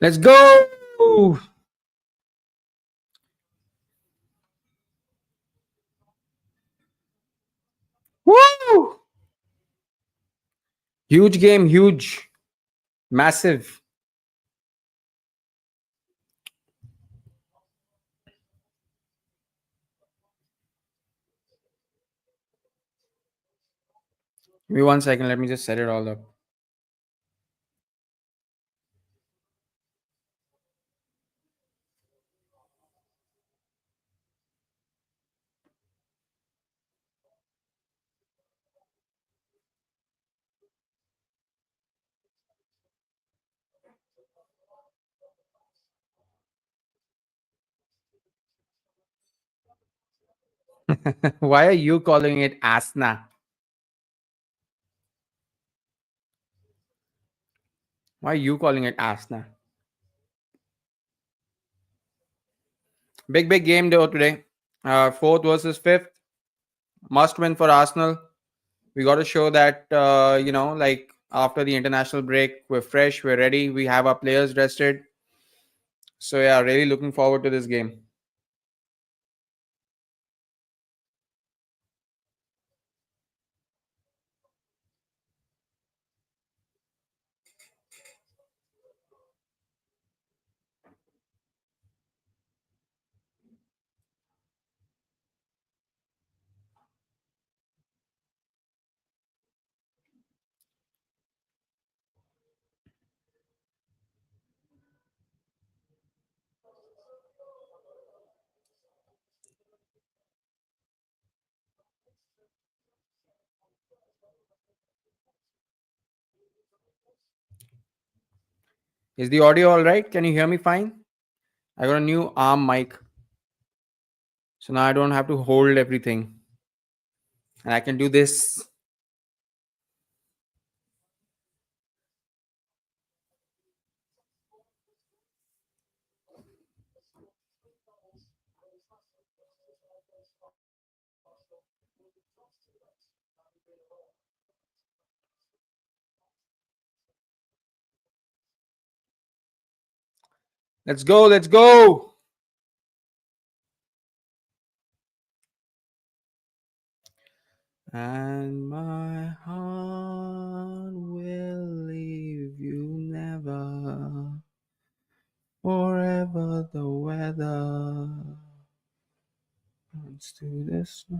Let's go! Woo! Huge game, huge, massive. Give me 1 second. Let me just set it all up. Why are you calling it Asna? Why are you calling it Asna? Big game though today. Fourth versus fifth. Must win for Arsenal. We got to show that, like after the international break, we're fresh, we're ready, we have our players rested. So, yeah, really looking forward to this game. Is the audio all right? Can you hear me fine? I got a new arm mic. So now I don't have to hold everything. And I can do this. Let's go. Let's go. And my heart will leave you never. Forever the weather turns to the snow.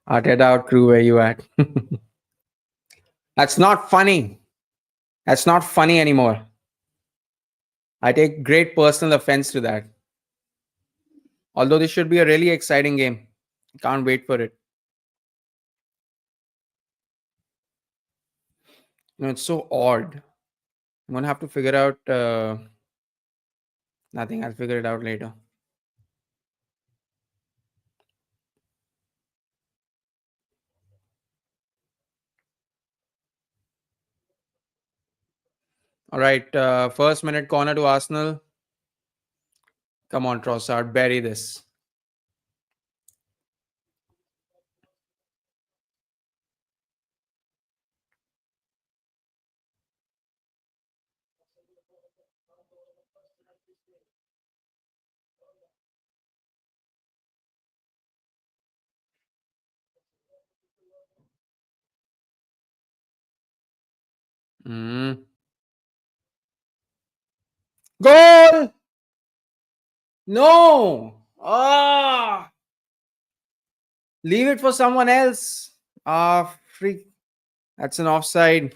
Arteta out crew, where you at? That's not funny. That's not funny anymore. I take great personal offense to that. Although this should be a really exciting game. Can't wait for it. It's so odd. I'm gonna have to figure out. Nothing. I'll figure it out later. All right. First minute corner to Arsenal. Come on, Trossard, bury this. Mm. Goal! No! Ah! Leave it for someone else. Ah, freak. That's an offside.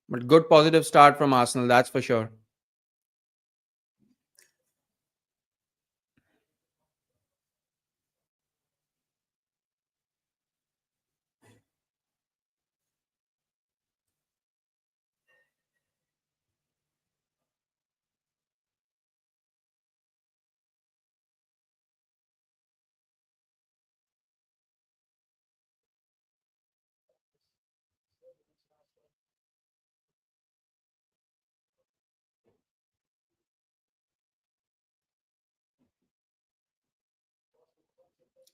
But good positive start from Arsenal, that's for sure.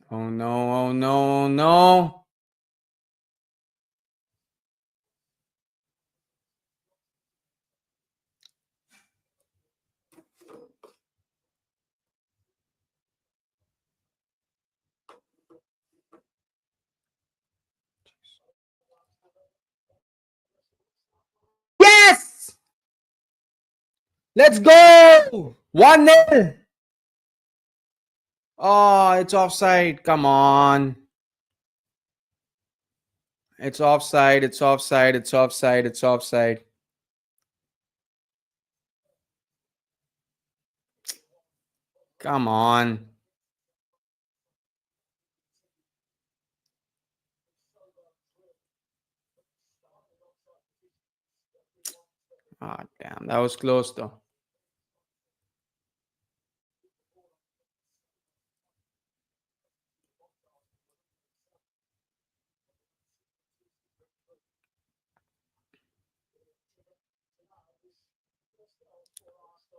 Oh no, oh no, oh no. Yes! Let's go! 1-0. Oh, it's offside. Come on. It's offside, it's offside, it's offside, it's offside. Come on. Ah, damn. That was close though.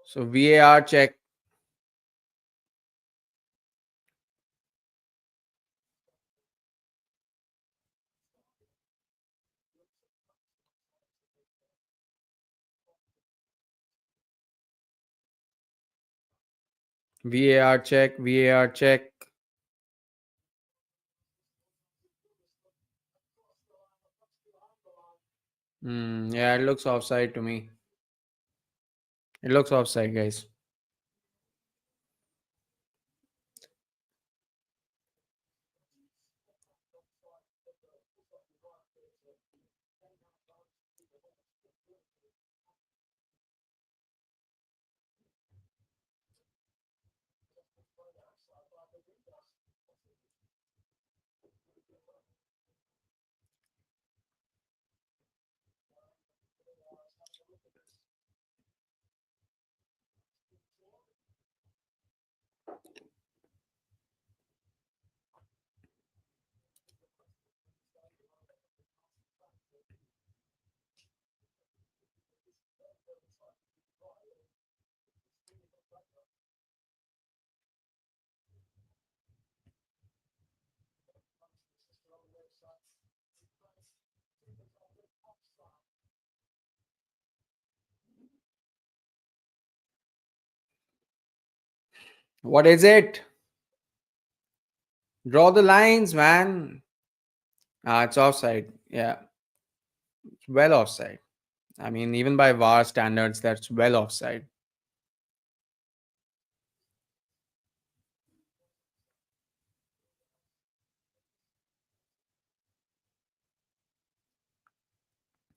So VAR check. VAR check. VAR check. Yeah, it looks offside to me. It looks offside, guys. What is it? Draw the lines, man. It's offside. Yeah, it's well offside. I mean, even by VAR standards, that's well offside.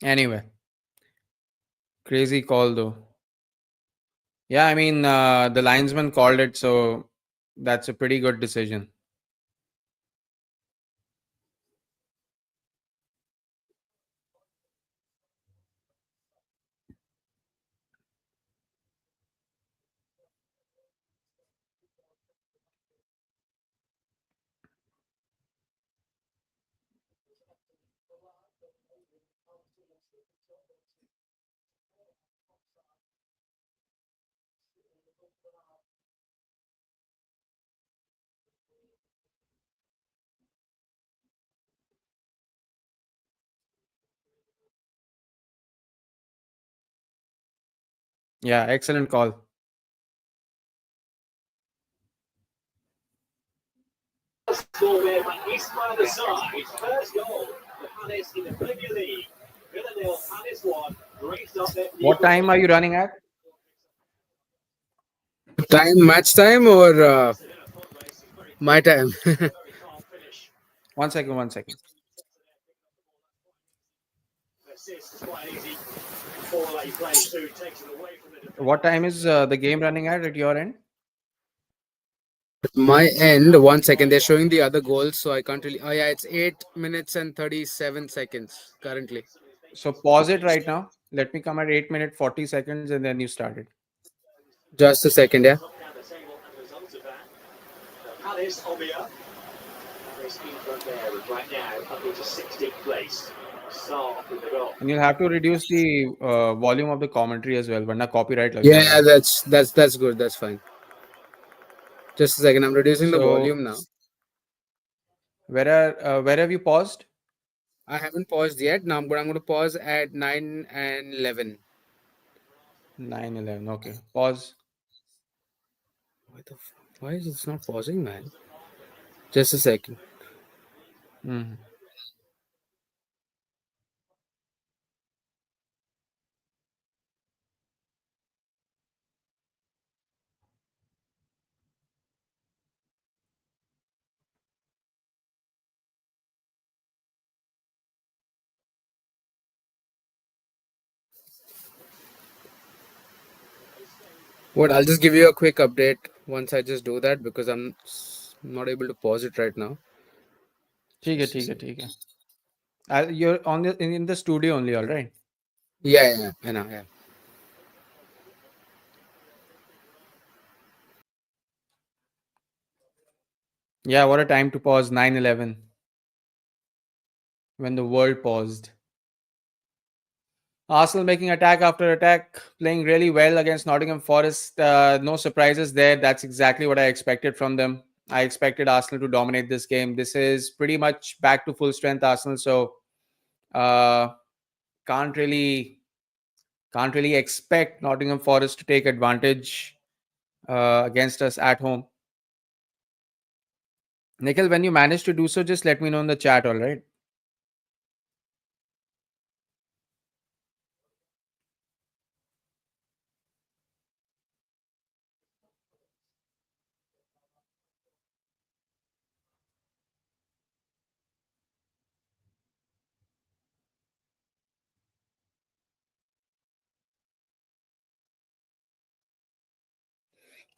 Anyway, crazy call though. Yeah, I mean, the linesman called it, so that's a pretty good decision. Yeah, excellent call. What time are you running at? Time, match time, or my time? 1 second, 1 second. What time is the game running at your end? My end. 1 second. They're showing the other goals, so I can't really. Oh yeah, it's 8 minutes and 37 seconds currently. So pause it right now. Let me come at 8 minute 40 seconds and then you start it. Just a second, yeah. And you'll have to reduce the volume of the commentary as well, वरना copyright लग Yeah, yeah, जाएगा. that's good. That's fine. Just a second. I'm reducing the So volume now. where have you paused? I haven't paused yet. Now, but I'm going to pause at 9 and 11. 9:11. Okay, pause. Why is it not pausing, man? Just a second. Mhm. What? I'll just give you a quick update once I just do that because I'm not able to pause it right now. ठीक है Just a ठीक है second. ठीक है. You're on in the studio only, all right? Yeah, yeah, yeah, I know, yeah. Yeah, what a time to pause. 9:11 when the world paused. Arsenal making attack after attack, playing really well against Nottingham Forest. No surprises there. That's exactly what I expected from them. I expected Arsenal to dominate this game. This is pretty much back to full strength Arsenal, so uh, can't really can't really expect Nottingham Forest to take advantage against us at home. Nikhil, when you manage to do so, just let me know in the chat. All right.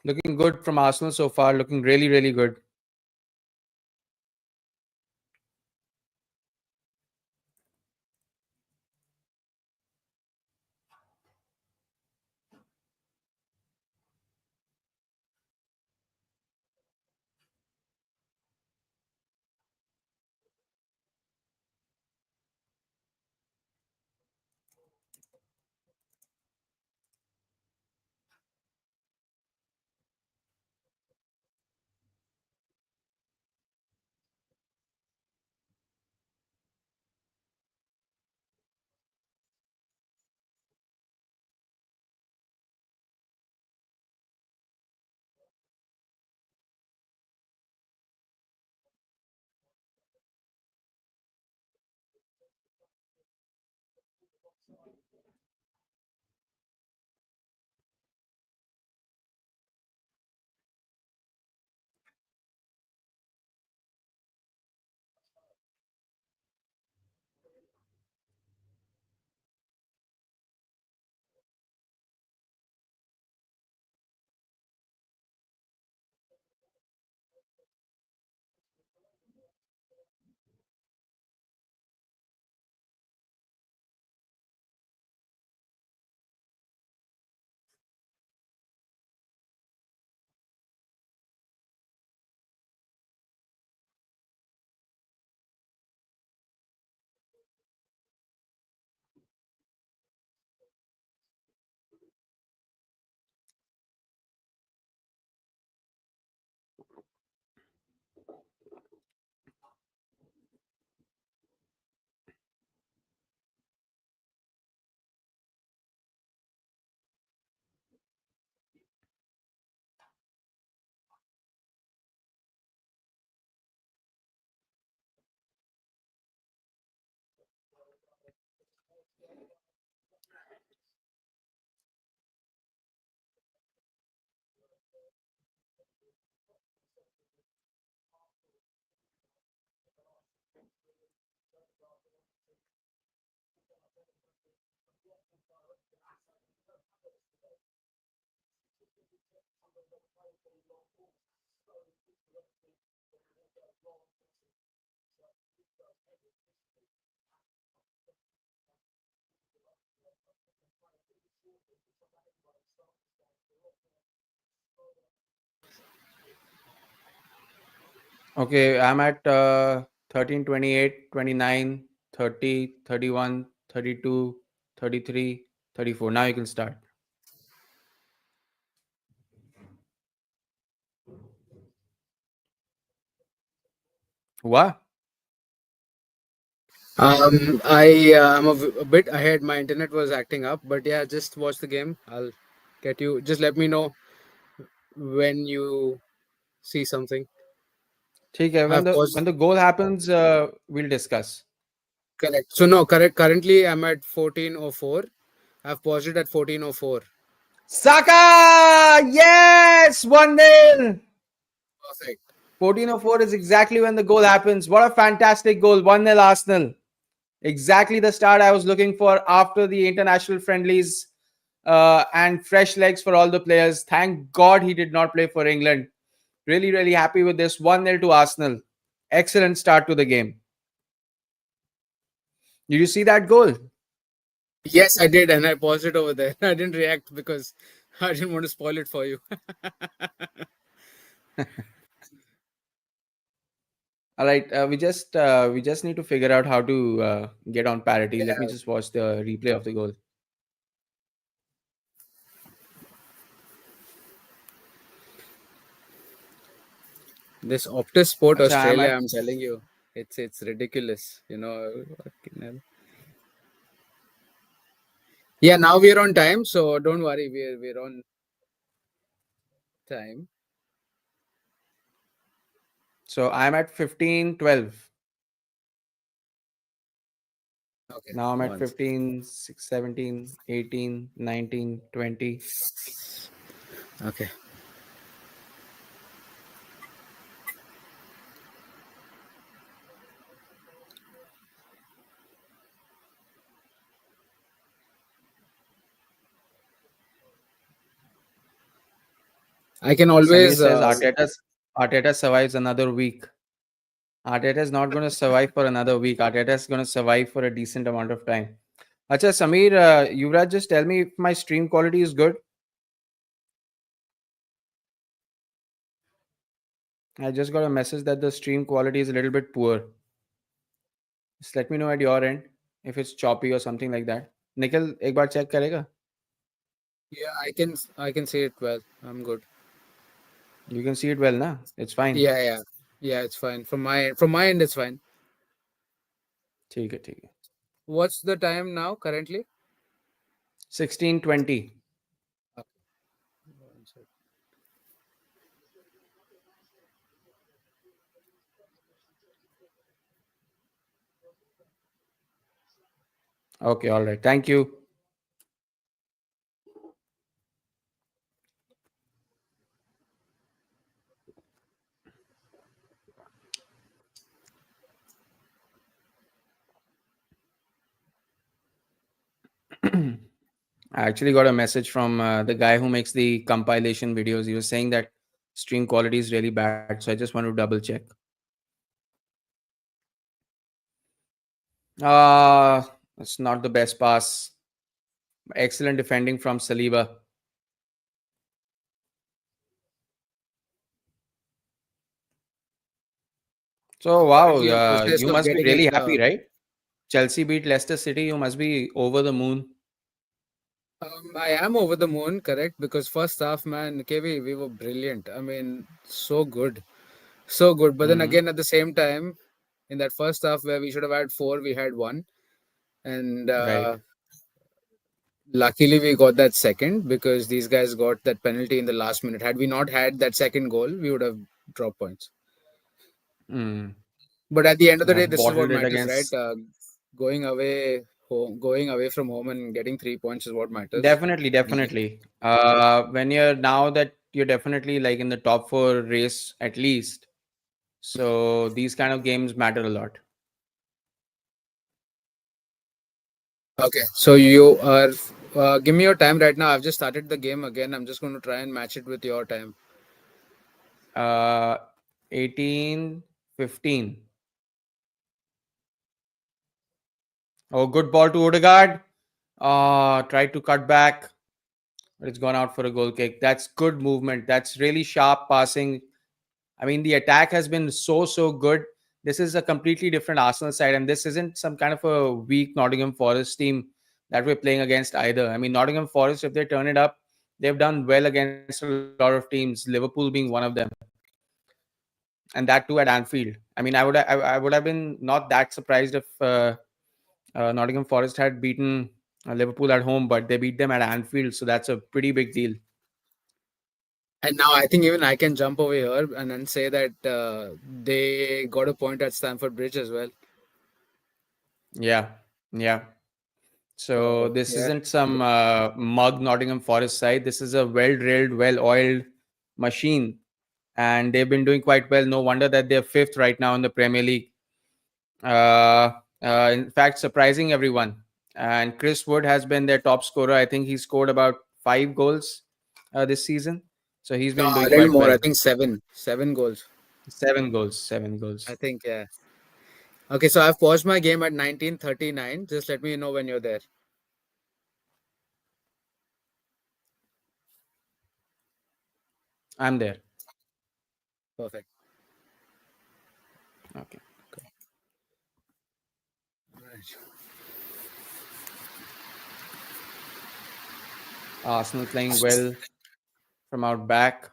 Looking good from Arsenal so far. Looking really, really good. Okay, I'm at 13, 28, 29, 30, 31, 32, 33, 34. Now you can start. What? I'm a bit ahead. My internet was acting up, but yeah, just watch the game. I'll get you. Just let me know when you see something. Okay, when I've the paused. when the goal happens, we'll discuss. Correct. So no, correct. Currently, I'm at 14:04. I've paused it at 14:04. Saka! Yes! 1-0! Perfect. 14:04 is exactly when the goal happens. What a fantastic goal. 1-0 Arsenal. Exactly the start I was looking for after the international friendlies and fresh legs for all the players. Thank God he did not play for England. Really, really happy with this 1-0 to Arsenal. Excellent start to the game. Did you see that goal? Yes, I did, and I paused it over there. I didn't react because I didn't want to spoil it for you. All right, we just need to figure out how to get on parity. Let me Yeah, just watch the replay of the goal. this Optus Sport Acha, I'm Australia, at I'm telling you, it's ridiculous. You know. Fucking hell. Yeah, now we're on time, so don't worry. We're on time. I'm at 15-12. Okay, Now I'm at once. 15, 6, 17, 18, 19, 20. Okay. I can Samir always. says Arteta survives another week. Arteta is not going to survive for another week. Arteta is going to survive for a decent amount of time. Acha, Samir, Yuvraj, just tell me if my stream quality is good. I just got a message that the stream quality is a little bit poor. Just let me know at your end if it's choppy or something like that. Nikhil, एक बार check करेगा? Yeah, I can see it well. I'm good. You can see it well, na? It's fine. Yeah, yeah, yeah. It's fine from my end. It's fine. ठीक है, ठीक है. What's the time now currently? 16:20. Okay, one sec. Okay, all right. Thank you. I actually got a message from the guy who makes the compilation videos. He was saying that stream quality is really bad, so I just want to double check. Uh it's not the best pass. Excellent defending from Saliba. So wow, Currently in process you of must be getting really in happy, the. right? Chelsea beat Leicester City. You must be over the moon. I am over the moon, correct? Because first half, man, KV, we were brilliant. I mean, so good, so good. But then Hmm. again, at the same time, in that first half where we should have had four, we had one, and Right. luckily we got that second because these guys got that penalty in the last minute. Had we not had that second goal, we would have dropped points. Mm. But at the end of the day, Have this is what bottled it matters, right? against. Going away from home and getting 3 points is what matters. Definitely, The definitely. When you're now that you're definitely like in the top four race at least, so these kind of games matter a lot. Okay, so you are. Give me your time right now. I've just started the game again. I'm just going to try and match it with your time. Uh, 18, 15. Oh, good ball to Ødegaard. Tried to cut back, but it's gone out for a goal kick. That's good movement. That's really sharp passing. I mean, the attack has been so good. This is a completely different Arsenal side, and this isn't some kind of a weak Nottingham Forest team that we're playing against either. I mean, Nottingham Forest, if they turn it up, they've done well against a lot of teams, Liverpool being one of them, and that too at Anfield. I mean, I would have been not that surprised if Nottingham Forest had beaten Liverpool at home, but they beat them at Anfield, so that's a pretty big deal. And now I think even I can jump over here and then say that they got a point at Stamford Bridge as well. Yeah, yeah. So So this yeah, isn't some mug Nottingham Forest side. This is a well-drilled, well-oiled machine, and they've been doing quite well. No wonder that they're fifth right now in the Premier League. Uh, in fact, surprising everyone. And Chris Wood has been their top scorer. I think he scored about 5 goals this season. So he's no, been a doing little quite more. well. I think seven goals. 7 goals, 7 goals. I think yeah. Okay, so I've paused my game at 19:39. Just let me know when you're there. I'm there. Perfect. Okay. Right. Arsenal playing well from out back.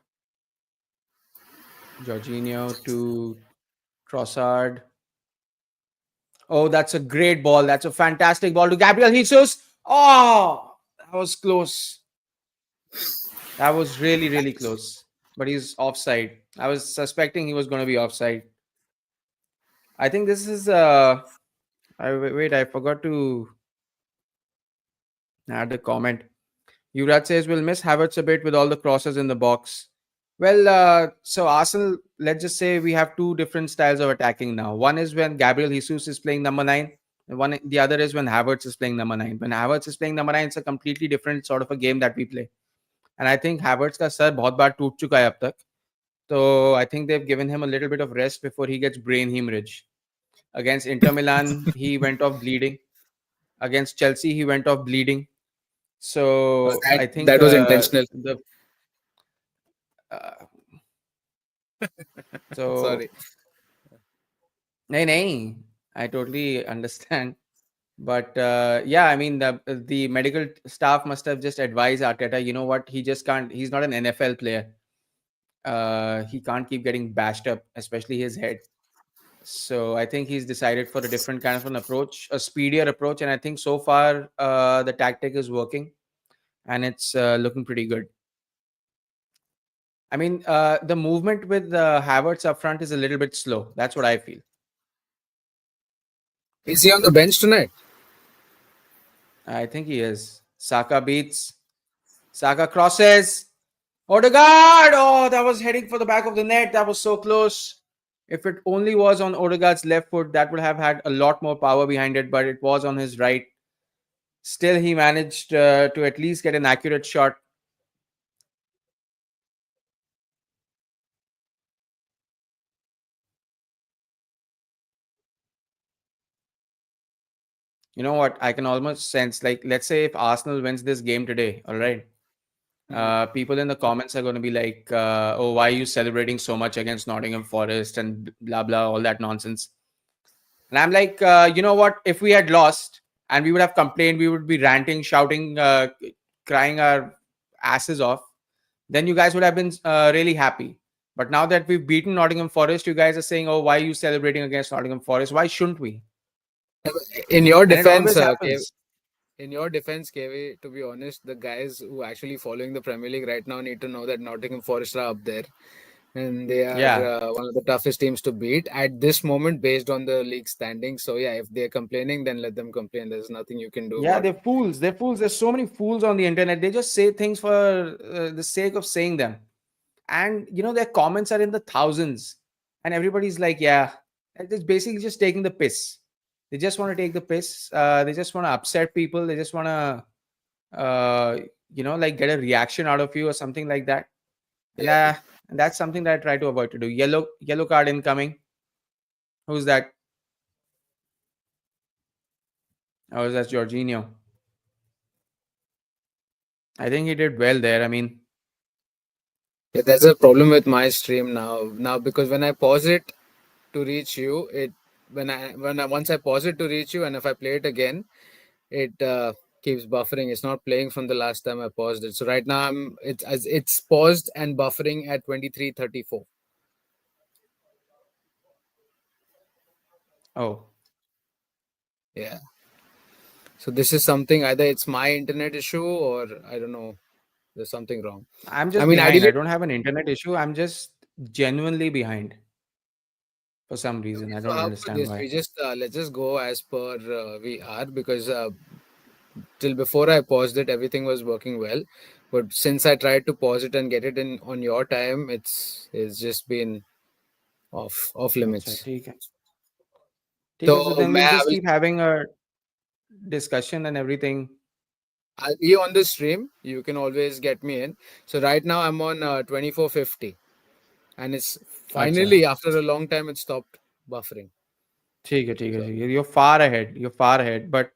Jorginho to Trossard. Oh, that's a great ball. That's a fantastic ball to Gabriel Jesus. Oh, that was close. That was really, really close. But he's offside. I was suspecting he was going to be offside. I think this is. Wait, I forgot to add a comment. Yuvraj says we'll miss Havertz a bit with all the crosses in the box. Well, so Arsenal, let's just say we have two different styles of attacking now. One is when Gabriel Jesus is playing number nine, and the other is when Havertz is playing number nine. When Havertz is playing number nine, it's a completely different sort of a game that we play. And I think Havertz का sir बहुत बार टूट चुका है अब तक. So I think they've given him a little bit of rest before he gets brain hemorrhage. Against Inter Milan, he went off bleeding. Against Chelsea, he went off bleeding. So That I think that was intentional. the uh, so Sorry. nahi, I totally understand. But yeah, I mean the medical staff must have just advised Arteta. You know what? He just can't. He's not an NFL player. He can't keep getting bashed up, especially his head. So I think he's decided for a different kind of an approach, a speedier approach, and I think so far the tactic is working, and it's looking pretty good. I mean, the movement with Havertz up front is a little bit slow. That's what I feel. Is he on the bench tonight? I think he is. Saka beats. Saka crosses. Ødegaard! Oh, that was heading for the back of the net. That was so close. If it only was on Ødegaard's left foot, that would have had a lot more power behind it, but it was on his right. Still, he managed to at least get an accurate shot. You know what? I can almost sense, like, let's say if Arsenal wins this game today, all right, Mhm. people in the comments are going to be like, oh, why are you celebrating so much against Nottingham Forest and blah, blah, all that nonsense. And I'm like, you know what? If we had lost and we would have complained, we would be ranting, shouting, crying our asses off, then you guys would have been really happy. But now that we've beaten Nottingham Forest, you guys are saying, oh, why are you celebrating against Nottingham Forest? Why shouldn't we? In your And it defense, always happens. In your defense, KV, to be honest, the guys who are actually following the Premier League right now need to know that Nottingham Forest are up there, and they are Yeah. one of the toughest teams to beat at this moment based on the league standing. So yeah, if they're complaining, then let them complain. There's nothing you can do Yeah, about they're it. fools. They're fools. There's so many fools on the internet. They just say things for the sake of saying them. And, you know, their comments are in the thousands. And everybody's like, yeah, it's basically just taking the piss. They just want to take the piss. They just want to upset people. They just want to, like get a reaction out of you or something like that. And, Yeah, and that's something that I try to avoid to do. Yellow card incoming. Who's that? Oh, that's Jorginho. I think he did well there. I mean, yeah, there's a problem with my stream now because when I pause it to reach you, it when I once I pause it to reach you, and if I play it again, it keeps buffering. It's not playing from the last time I paused it. So right now it's paused and buffering at 23:34. oh, Yeah. So this is something, either it's my internet issue or I don't know. There's something wrong. I'm I just mean, behind. I ideally, don't have an internet issue. I'm just genuinely behind for some reason. okay. I So don't how about understand this? why. We just let's just go as per we are because till before I paused it, everything was working well. But since I tried to pause it and get it in on your time, it's just been off अच्छा limits. ठीक है ठीक है. So So then मैं we'll I just will keep having a discussion and everything. I'll be on the stream. You can always get me in. So right now I'm on 2450, and it's अच्छा finally after a long time it stopped buffering. ठीक है So ठीक है. You're far ahead. You're far ahead. But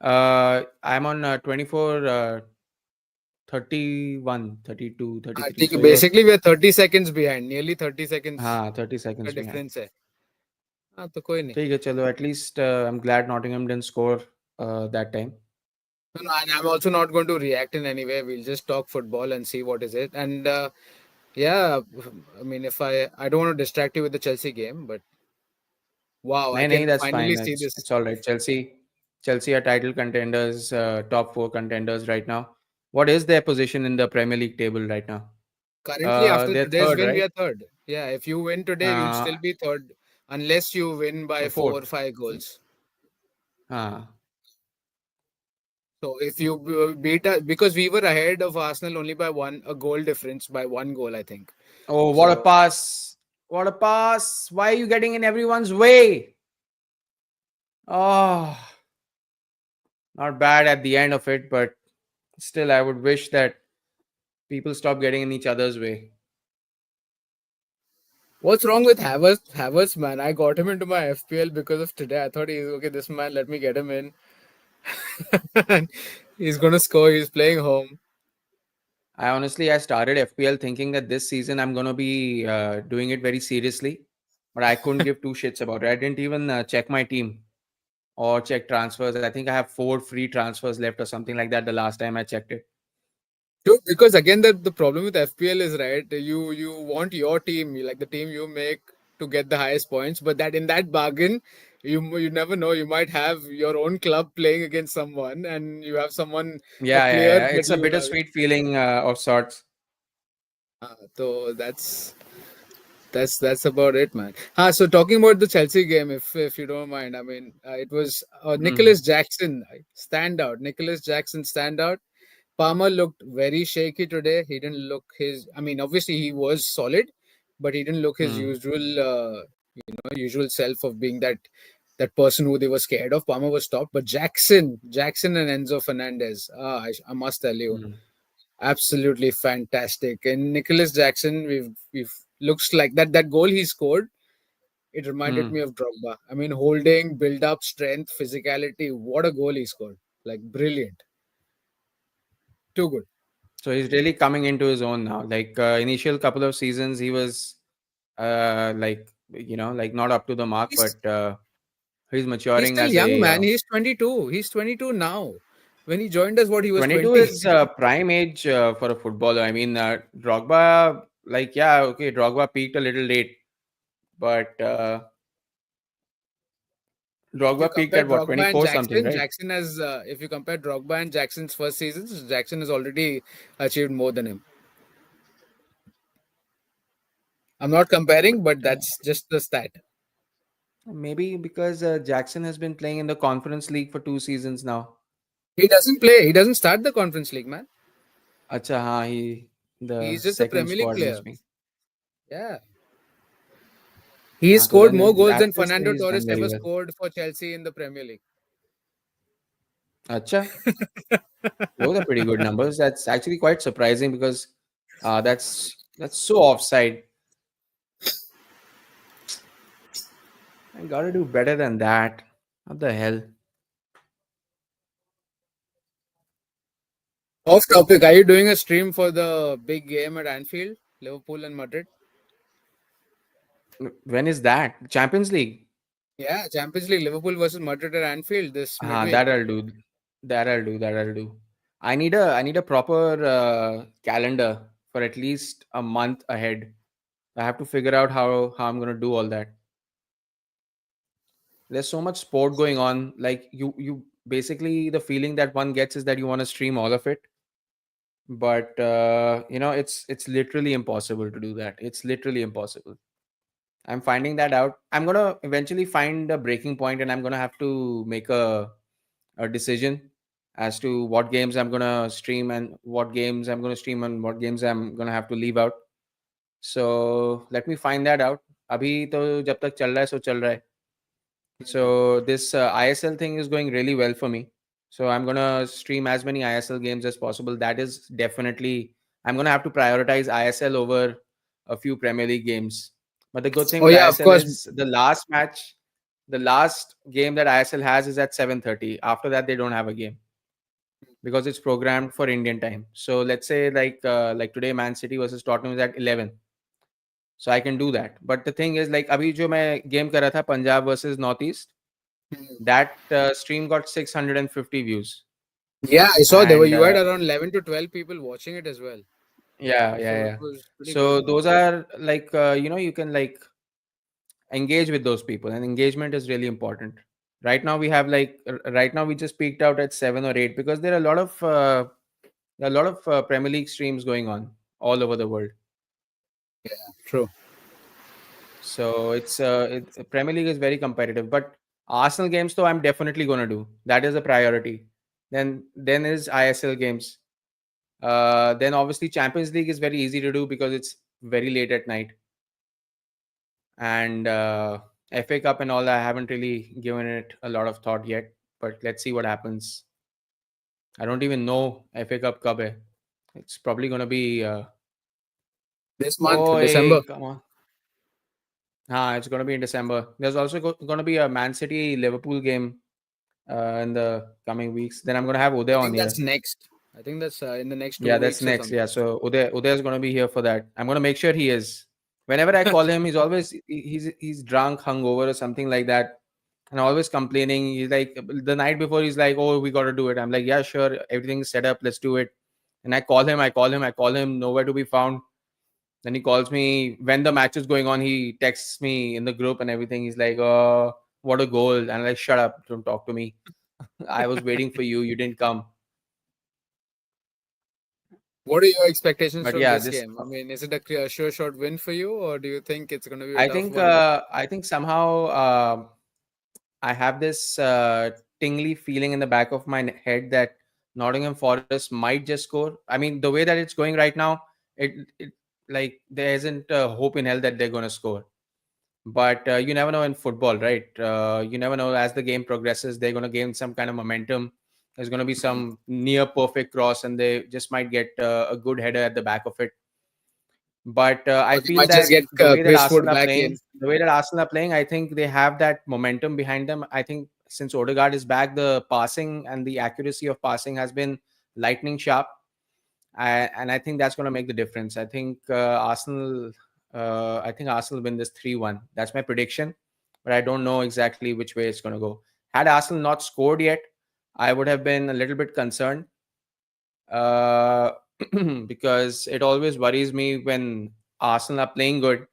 I'm on 24, 31, 32, 33. ठीक है, So you're basically we are 30 seconds behind, nearly 30 seconds हाँ 30 का seconds behind. difference है. हाँ तो कोई नहीं. ठीक है चलो at least I'm glad Nottingham didn't score that time. No, no, and I'm also not going to react in any way. We'll just talk football and see what is it. And yeah, I mean, if I don't want to distract you with the Chelsea game, but wow, I नहीं नहीं, can that's finally fine. see this. It's all right. Chelsea are title contenders, top four contenders right now. What is their position in the Premier League table right now? Currently, after They're today's third, win, we right? are third. Yeah, if you win today, you'd Uh, still be third, unless you win by four Fourth. or five goals. Uh, So if you beat us, because we were ahead of Arsenal only by a goal difference, by one goal, I think. oh, what a So pass! What a pass! Why are you getting in everyone's way? Oh, not bad at the end of it, but still, I would wish that people stop getting in each other's way. what's wrong with Havertz? Havertz, man, I got him into my FPL because of today. I thought he's okay. This man, let me get him in. He's gonna score. He's playing home. I started FPL thinking that this season I'm gonna be doing it very seriously, but I couldn't give two shits about it. I didn't even check my team or check transfers. I think I have 4 free transfers left or something like that. The last time I checked it. True, because again, the problem with FPL is right. You want your team, like the team you make, to get the highest points, but that in that bargain, you never know. You might have your own club playing against someone, and you have someone a Yeah, yeah, player yeah. that It's a you. bittersweet feeling of sorts. So that's about it, man. So talking about the Chelsea game, if you don't mind, I mean, it was Mm, Nicholas Jackson standout. Nicholas Jackson standout. Palmer looked very shaky today. He didn't look his. I mean, obviously he was solid, but he didn't look his mm, usual self of being that person who they were scared of. Palmer was top, but Jackson and Enzo Fernandez. I must tell you, mm, absolutely fantastic. And Nicholas Jackson, we've looks like that goal he scored. It reminded mm. me of Drogba. I mean, holding, build up, strength, physicality. What a goal he scored! Like brilliant, too good. So he's really coming into his own now. Like initial couple of seasons, he was like not up to the mark, He's but he's he's maturing still as young, a man. He's 22. He's 22 now. When he joined us, what he was 22 20. is prime age for a footballer. I mean, Drogba, like, yeah, okay, Drogba peaked a little late, but If you Drogba peaked compare at what, Drogba and 24 something, Jackson, right? Jackson has if you compare Drogba and Jackson's first seasons, Jackson has already achieved more than him. I'm not comparing, But but that's just the stat. maybe because Jackson has been playing in the Conference League for 2 seasons now. He doesn't play. He doesn't start the Conference League, man. Acha, हाँ, the He's just a second Premier League squad player. must be. Yeah. He हाँ, तो scored then more in goals that than case, Fernando he's done Torres very ever well. scored for Chelsea in the Premier League. Acha, those are pretty good numbers. That's actually quite surprising because that's so offside. I gotta do better than that. What the hell? Off topic, are you doing a stream for the big game at Anfield, Liverpool and Madrid? When is that? Champions League? Yeah, Champions League, Liverpool versus Madrid at Anfield this midweek. That I'll do. That I'll do. I need a proper calendar for at least a month ahead. I have to figure out how I'm gonna do all that. There's so much sport going on. Like you basically the feeling that one gets is that you want to stream all of it, but it's literally impossible to do that. It's literally impossible. I'm finding that out. I'm gonna eventually find a breaking point, and I'm gonna have to make a decision as to what games I'm gonna stream and what games I'm gonna stream and what games I'm gonna have to leave out. So let me find that out. अभी तो जब तक चल रहा है सो चल रहा है. So this ISL thing is going really well for me. So I'm gonna stream as many ISL games as possible. That is definitely I'm gonna have to prioritize ISL over a few Premier League games. But the good thing Oh with yeah, of ISL course. is the last game that ISL has is at 7:30. After that, they don't have a game because it's programmed for Indian time. So let's say like today, Man City versus Tottenham is at 11. so I can do that. But the thing is, like अभी जो मैं game कर रहा था Punjab versus Northeast, Hmm. that stream got 650 views. Yeah, I saw there were And you had around 11 to 12 people watching it as well. yeah, yeah, So it yeah. was pretty So good. those are like you can like engage with those people, and engagement is really important. Right now we have like right now we just peaked out at 7 or 8 because there are a lot of Premier League streams going on all over the world. Yeah, true. So Premier League is very competitive. But Arsenal games, though, I'm definitely gonna do. That is a priority. Then is ISL games. Then obviously Champions League is very easy to do because it's very late at night. And FA Cup and all, I haven't really given it a lot of thought yet. But let's see what happens. I don't even know FA Cup kab hai. It's probably gonna be. This month, Oh, December. hey, come on. It's gonna be in December. There's also gonna be a Man City Liverpool game in the coming weeks. Then I'm gonna have I Uday on think here. that's next. I think that's in the next two Yeah, that's weeks or next. Yeah, something. so Uday is gonna be here for that. I'm gonna make sure he is. Whenever I call him, he's always he's drunk, hungover, or something like that, and always complaining. He's like the night before, he's like, "Oh, we gotta do it." I'm like, "Yeah, sure, everything's set up. Let's do it." And I call him, nowhere to be found. Then he calls me when the match is going on. He texts me in the group and everything. He's like, "Oh, what a goal!" And I'm like, "Shut up! Don't talk to me. I was waiting for you. You didn't come." What are your expectations But from yeah, this this game? I mean, is it a clear, sure shot win for you, or do you think it's going to be a I tough think one? I think somehow I have this tingly feeling in the back of my head that Nottingham Forest might just score. I mean, the way that it's going right now, it like there isn't hope in hell that they're going to score. But you never know in football, right? You never know as the game progresses, they're going to gain some kind of momentum. There's going to be Hmm. some near perfect cross, and they just might get a good header at the back of it. But I Or they feel might just that get Chris Wood back in. I think they have that momentum behind them. I think since Odegaard is back, the passing and the accuracy of passing has been lightning sharp. And I think that's going to make the difference. I think Arsenal win this 3-1. That's my prediction, but I don't know exactly which way it's going to go. Had Arsenal not scored yet, I would have been a little bit concerned, uh, because it always worries me when Arsenal are playing good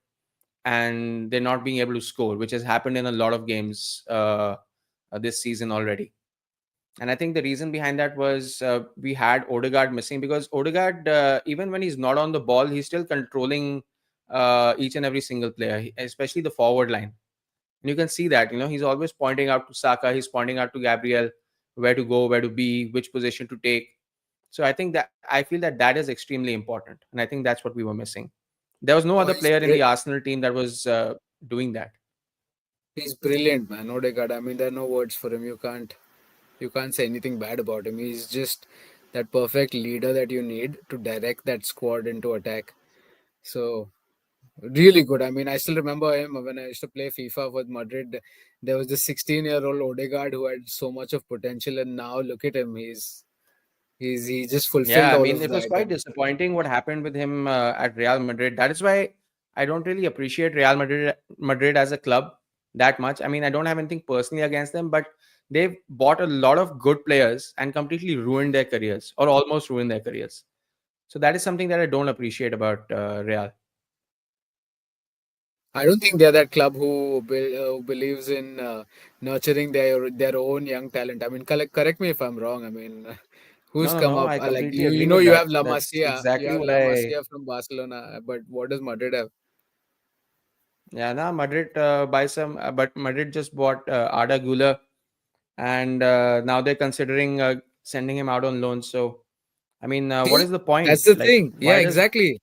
and they're not being able to score, which has happened in a lot of games this season already. And I think the reason behind that was we had Odegaard missing because Odegaard, even when he's not on the ball, he's still controlling each and every single player, especially the forward line. And you can see that, he's always pointing out to Saka, he's pointing out to Gabriel where to go, where to be, which position to take. So I feel that that is extremely important, and I think that's what we were missing. There was no Oh, other player in the Arsenal team that was doing that. he's brilliant, man. Odegaard. I mean, there are no words for him. You can't say anything bad about him. He's just that perfect leader that you need to direct that squad into attack. So really good. I mean, I still remember him when I used to play FIFA with Madrid. There was this 16-year-old Odegaard who had so much of potential, and now look at him. He just fulfilled Yeah, I all mean, of it was that. quite And disappointing what happened with him at Real Madrid. That is why I don't really appreciate Madrid as a club that much. I mean, I don't have anything personally against them, but they've bought a lot of good players and completely ruined their careers or almost ruined their careers. So that is something that I don't appreciate about Real. I don't think they're that club who believes in nurturing their own young talent. I mean, correct me if I'm wrong. I mean, No, who's no, come no. up I like completely you agree know with you that. have La That's Masia, you exactly have what La I. Masia from Barcelona, but what does Madrid have? Yeah, no, Madrid buy some, but Madrid just bought Arda Güler, and now they're considering sending him out on loan. So I mean, what See, is the point? that's the Like, thing. Yeah, why does exactly.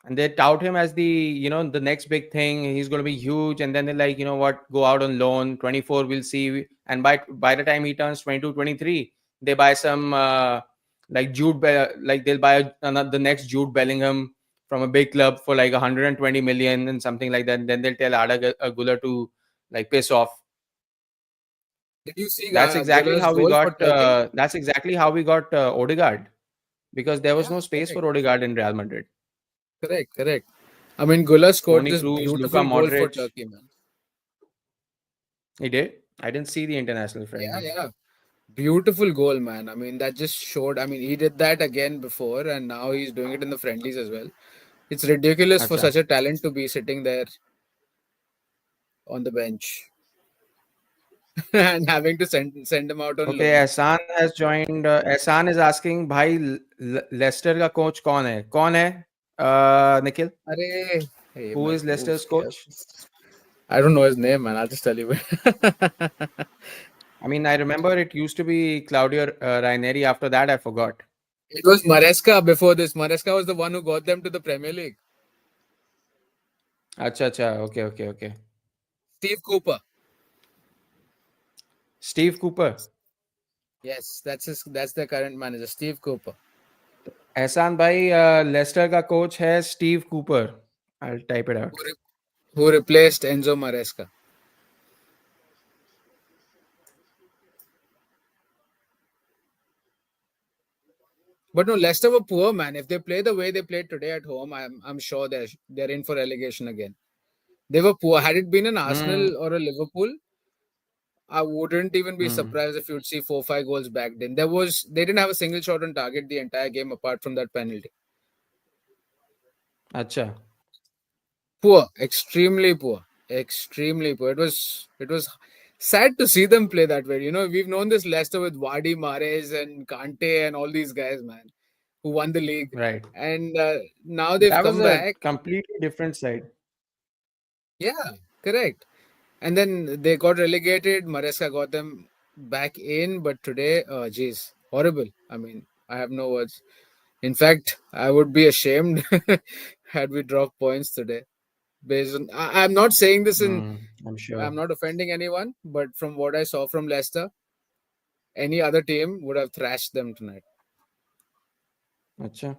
and they tout him as the next big thing. He's going to be huge, and then they're like, you know what? Go out on loan. 24, we'll see. And by the time he turns 22, 23, they buy some like like they'll buy the next Jude Bellingham from a big club for like 120 million and something like that. And then they'll tell Guller to like piss off. Did you see That's exactly Guller's how we goal for got. Turkey? Odegaard because there was Yeah, no space correct, for Odegaard in Real Madrid. correct. I mean, Gula scored Tony this Cruz, Luka beautiful goal for Modric. Turkey, man. He did. I didn't see the international Yeah, friendly. yeah. Beautiful goal, man. I mean, that just showed. I mean, he did that again before, and now he's doing it in the friendlies as well. It's ridiculous for Acha. such a talent to be sitting there on the bench and having to send him out on Okay, loan. Ehsan has joined. Ehsan is asking, भाई Lester का coach कौन है? कौन है? Nikhil, Arey, hey who man, is Leicester's coach? I don't know his name, man. I'll just tell you. I mean, I remember it used to be Claudio Ranieri. After that, I forgot. It was Maresca before this. Maresca was the one who got them to the Premier League. Acha, acha. Okay, okay, okay. Steve Cooper. Steve Cooper. Yes, that's the current manager, Steve Cooper. एहसान भाई Lester का coach है Steve Cooper. I'll type it out. Who replaced Enzo Maresca. But no, Leicester were poor, man. If they play the way they played today at home, I'm sure they're in for relegation again. They were poor. Had it been an Hmm. Arsenal or a Liverpool, I wouldn't even be Hmm. surprised if you'd see 4-5 goals back then. They didn't have a single shot on target the entire game apart from that penalty. अच्छा. Poor, extremely poor, extremely poor. It was sad to see them play that way. You know, we've known this Leicester with Wadi Mahrez and Kante and all these guys, man, who won the league, Right. and now they've That was come a back. completely different side. Yeah, correct. And then they got relegated. Maresca got them back in, but today, geez, horrible. I mean, I have no words. In fact, I would be ashamed had we dropped points today. Based on, I'm not saying this in, I'm I'm sure. not offending anyone, but from what I saw from Leicester, any other team would have thrashed them tonight. अच्छा.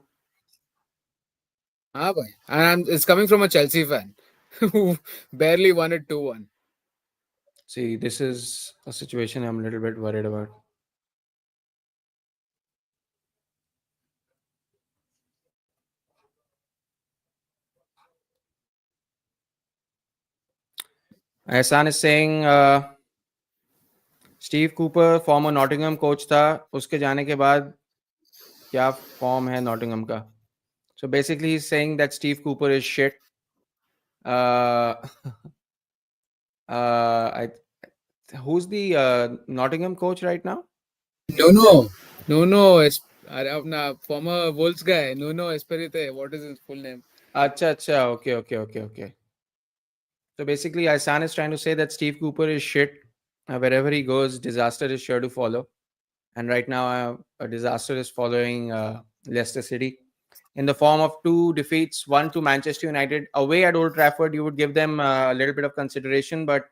Ah, boy. And it's coming from a Chelsea fan who barely won it 2-1. See, this is a situation I'm a little bit worried about. Ehsan is saying Steve Cooper farmer Nottingham coach था. उसके जाने के बाद क्या form है Nottingham का? So basically he's saying that Steve Cooper is shit. Uh, I who's the Nottingham coach right now? No, no, no. Former Wolves guy, Nuno Espirite. What is his full name? Acha, acha. Okay, okay, okay, okay. So basically, Isan is trying to say that Steve Cooper is shit. Wherever he goes, disaster is sure to follow. And right now, a disaster is following Leicester City in the form of 2 defeats, one to Manchester United. Away at Old Trafford, you would give them a little bit of consideration. But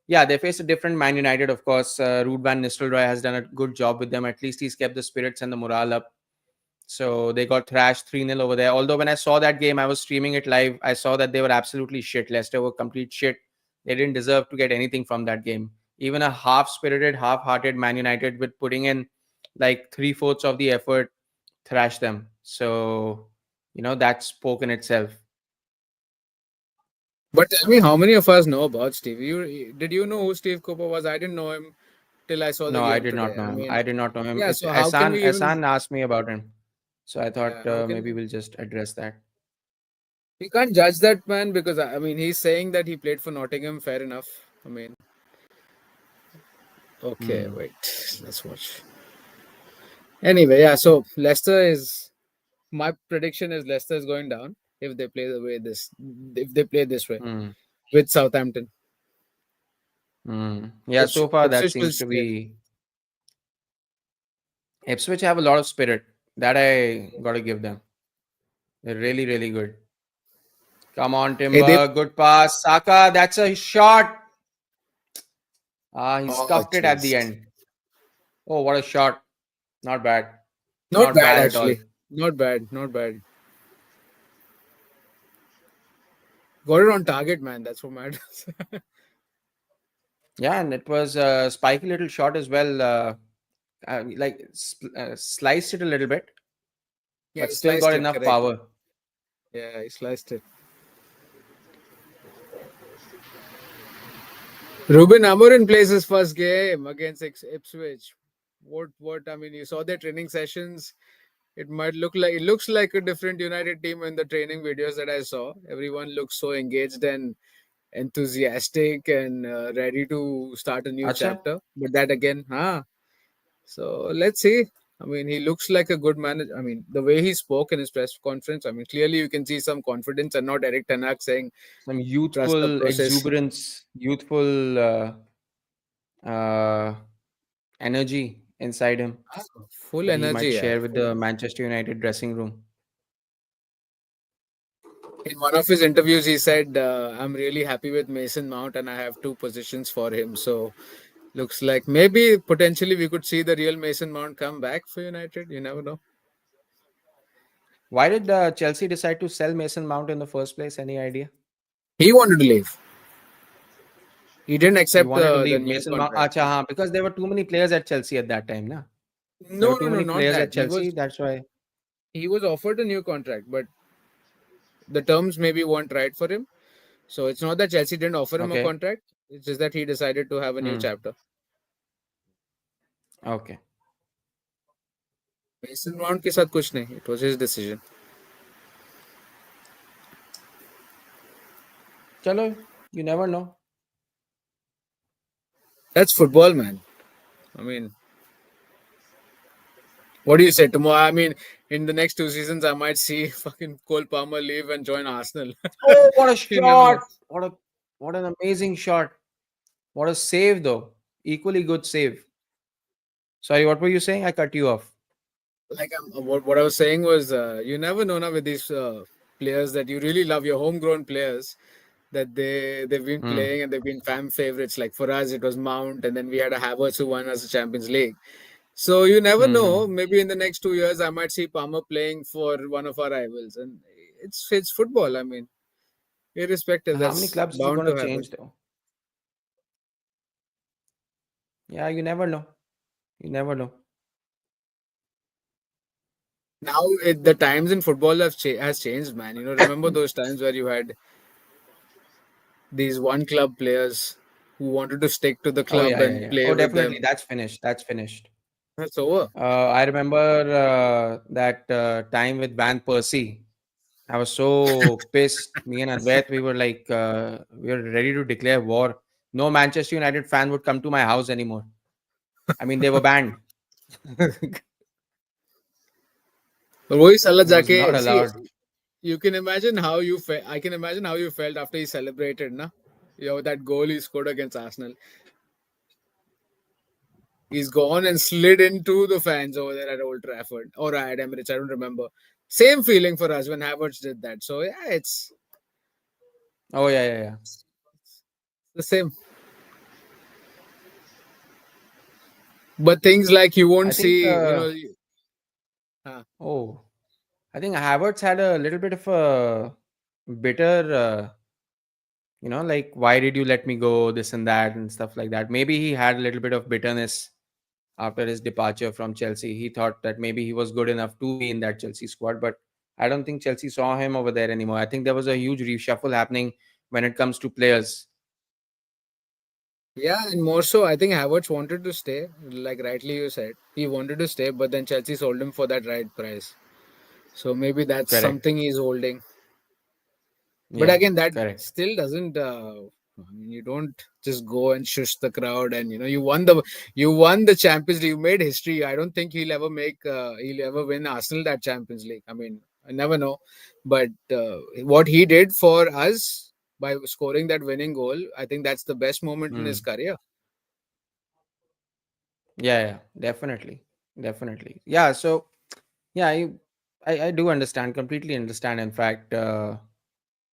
yeah, they face a different Man United, of course. Ruud van Nistelrooy has done a good job with them. At least he's kept the spirits and the morale up. So they got thrashed 3-0 over there. Although when I saw that game, I was streaming it live. I saw that they were absolutely shit. Leicester were complete shit. They didn't deserve to get anything from that game. Even a half-spirited, half-hearted Man United with putting in like 3/4 of the effort thrashed them. So, that spoke in itself. But tell me, how many of us know about Steve? Did you know who Steve Cooper was? I didn't know him till I saw the No, I game did not today. know I him. mean, I did not know him. yeah. It's So how can Ehsan. we even? Ehsan asked me about him. So I Yeah, thought how maybe can we'll just address that. we can't judge that man because I mean he's saying that he played for Nottingham. Fair enough. I mean, okay, Hmm. wait, let's watch. Anyway, yeah. So Leicester is my prediction is Leicester is going down if they play the way this if they play this way Hmm. with Southampton. Hmm. Yeah, so far that Ipswich will seems to scare them. be. Ipswich have a lot of spirit. That I gotta give them. They're really, really good. Come on, Hey, they Timber. Good pass. Saka, that's a shot. He oh scuffed it at the jeez, end. Oh, what a shot. Not bad. not Not bad bad at all. actually. Not bad, not bad. Got it on target, man. That's what matters. Yeah, and it was a spiky little shot as well. Sliced it a little bit, Yeah, but he still got sliced it. enough Correct. power. Yeah, he sliced it. Ruben Amorim plays his first game against Ipswich. What? I mean, you saw their training sessions. It looks like a different United team in the training videos that I saw. Everyone looks so engaged and enthusiastic and ready to start a new Acha, chapter. But that again, huh? So let's see. I mean, he looks like a good manager. I mean, the way he spoke in his press conference, I mean, clearly you can see some confidence and not Eric Ten Hag saying, some trust the youthful process. exuberance, youthful uh, energy inside him Ah, full that he might energy, yeah. share with the Manchester United dressing room. In one of his interviews, he said, I'm really happy with Mason Mount and I have two positions for him. So looks like maybe potentially we could see the real Mason Mount come back for United. You never know. Why did Chelsea decide to sell Mason Mount in the first place? Any idea? He wanted to leave. He didn't He accept wanted to the leave new Mason Mount. contract. Acha, haan, because there were too many players at Chelsea at that time. Na? There were No, too no, no, many not players that. at Chelsea. That's why. He was offered a new contract, but the terms maybe weren't right for him. So it's not that Chelsea didn't offer him a Okay. contract. It's just that he decided to have a new Hmm. chapter. Okay. Mason Mount के साथ कुछ नहीं. It was his decision. Chalo, you never know. That's football, man. I mean, what do you say tomorrow? I mean, in the next 2 seasons, I might see fucking Cole Palmer leave and join Arsenal. Oh, what a You never know. shot! What an amazing shot! What a save, though. Equally good save. Sorry, what were you saying? I cut you off. Like what I was saying was, you never know now with these players that you really love, your homegrown players, that they've been Hmm. playing and they've been fan favorites. Like for us, it was Mount, and then we had a Havertz who won us the Champions League. So you never know. Hmm. Maybe in the next 2 years, I might see Palmer playing for one of our rivals, and it's football. I mean, irrespective, How many that's clubs is he bound going to to happen. change, though? Yeah, you never know. You never know. Now the times in football has changed, man. You know, remember those times where you had these one club players who wanted to stick to the Oh, club yeah, yeah, and yeah. play Oh, with definitely. them. That's finished. That's finished. That's over. I remember that time with Van Persie. I was so pissed. Me and Advait, we were ready to declare war. No Manchester United fan would come to my house anymore. I mean, they were banned. It But वही साला was not जाके see, allowed. you can imagine how you felt. I can imagine how you felt after he celebrated, na? That goal he scored against Arsenal. He's gone and slid into the fans over there at Old Trafford or at Emirates. I don't remember. Same feeling for us when Havertz did that. So yeah, it's Oh, yeah, yeah, yeah. the same. But things like you I won't think, see, uh, oh, I think Havertz had a little bit of a bitter, like, why did you let me go, this and that, and stuff like that. Maybe he had a little bit of bitterness after his departure from Chelsea. He thought that maybe he was good enough to be in that Chelsea squad, but I don't think Chelsea saw him over there anymore. I think there was a huge reshuffle happening when it comes to players. yeah, and more so, I think Havertz wanted to stay. Like rightly you said, he wanted to stay, but then Chelsea sold him for that right price. So maybe that's Correct. something he's holding. But Yeah, again, that correct. still doesn't. I mean, you don't just go and shush the crowd, and you won the Champions League. You made history. I don't think he'll ever win Arsenal that Champions League. I mean, I never know, but what he did for us by scoring that winning goal, I think that's the best moment in his Hmm. career. Yeah, yeah, definitely. Definitely. Yeah, so yeah, I do understand, completely understand, in fact,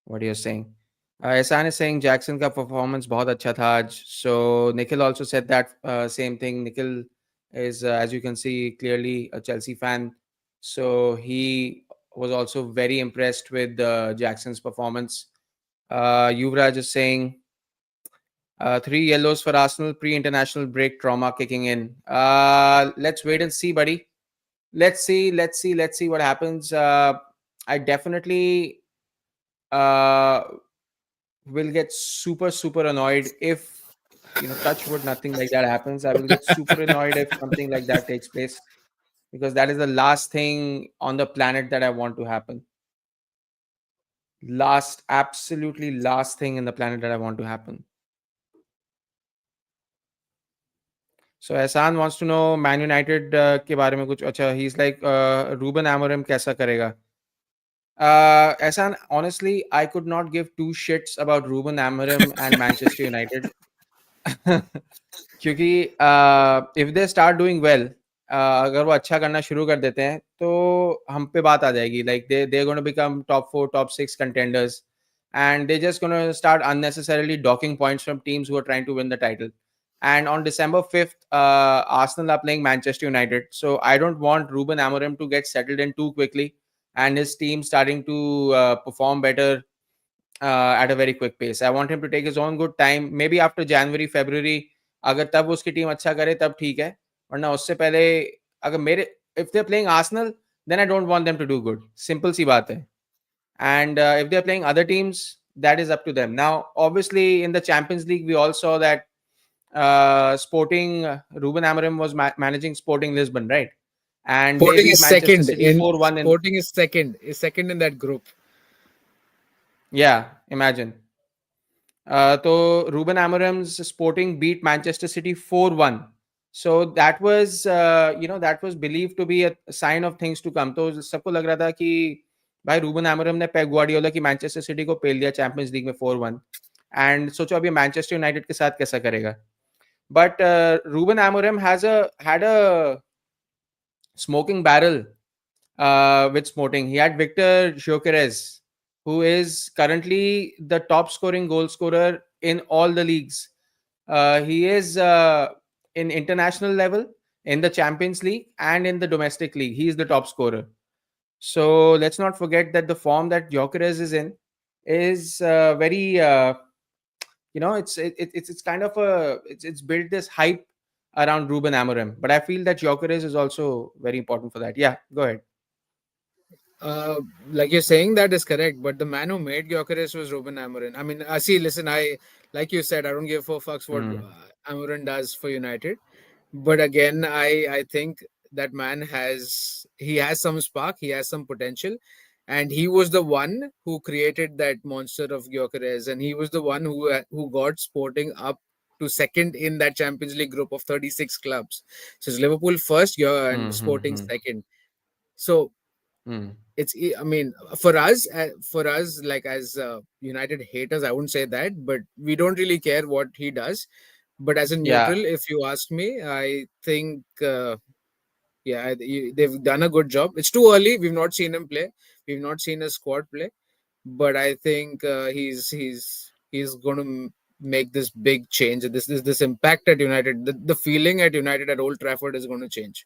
what you're saying. Ehsan is saying Jackson का performance बहुत अच्छा था आज. So Nikhil also said that same thing. Nikhil is, as you can see, clearly a Chelsea fan. So he was also very impressed with Jackson's performance. Yuvraj is saying 3 yellows for Arsenal pre-international break trauma kicking in. Let's wait and see, buddy. Let's see what happens. I definitely uh, will get super annoyed if touch wood, nothing like that happens. I will get super annoyed if something like that takes place, because that is the last thing on the planet that I want to happen. Last, absolutely last thing in the planet that I want to happen. So Ehsan wants to know Man United के बारे में कुछ. अच्छा, he's like Ruben Amorim कैसा करेगा. Ehsan, honestly, I could not give two shits about Ruben Amorim and Manchester United. क्योंकि if they start doing well, अगर वो अच्छा करना शुरू कर देते हैं तो हम पे बात आ जाएगी. Like they gonna become top 4 top 6 contenders, and they're just going to start unnecessarily docking points from teams who are trying to win the title. And on December 5th, Arsenal are playing Manchester United. So I don't want Ruben Amorim to get settled in too quickly and his team starting to perform better at a very quick pace. I want him to take his own good time. Maybe after January, February, अगर तब उसकी team अच्छा करे तब ठीक है, वरना उससे पहले अगर मेरे if they're playing Arsenal, then I don't want them to do good. Simple सी बात है. And if they're playing other teams, that is up to them. Now, obviously, in the Champions League, we all saw that Sporting Ruben Amorim was managing Sporting Lisbon, right? And they Sporting beat is Manchester second City in 4-1 in. Sporting is second in that group. Yeah, imagine. So Ruben Amorim's Sporting beat Manchester City 4-1. So that was, that was believed to be a sign of things to come. तो सबको लग रहा था कि भाई Ruben Amorim ने Pep Guardiola की Manchester city को पेल दिया चैंपियंस लीग में 4-1. एंड सोचो अभी मैनचेस्टर यूनाइटेड के साथ कैसा करेगा. But Ruben Amorim had a smoking barrel with Sporting. He had Victor Gyökeres, who is currently the top scoring goal scorer in all the leagues. He is in international level, in the Champions League, and in the domestic league. He is the top scorer. So let's not forget that the form that Gyökeres is in is very, it's kind of it's built this hype around Ruben Amorim. But I feel that Gyökeres is also very important for that. Yeah, go ahead. Like you're saying, that is correct, but the man who made Gyökeres was Ruben Amorim. I mean, see, listen, like you said, I don't give four fucks what Hmm. Amorim does for United, but again, I think that man has some spark, he has some potential, and he was the one who created that monster of Gyökeres, and he was the one who got Sporting up to second in that Champions League group of 36 clubs. So it's Liverpool first, and Hmm. Hmm. Sporting Hmm. second. So Hmm. I mean, for us, like as United haters, I wouldn't say that, but we don't really care what he does. But as a Yeah. neutral, if you ask me, I think yeah, they've done a good job. It's too early. We've not seen him play. We've not seen his squad play, but I think he's going to make this big change. This impact at United. The feeling at United at Old Trafford is going to change,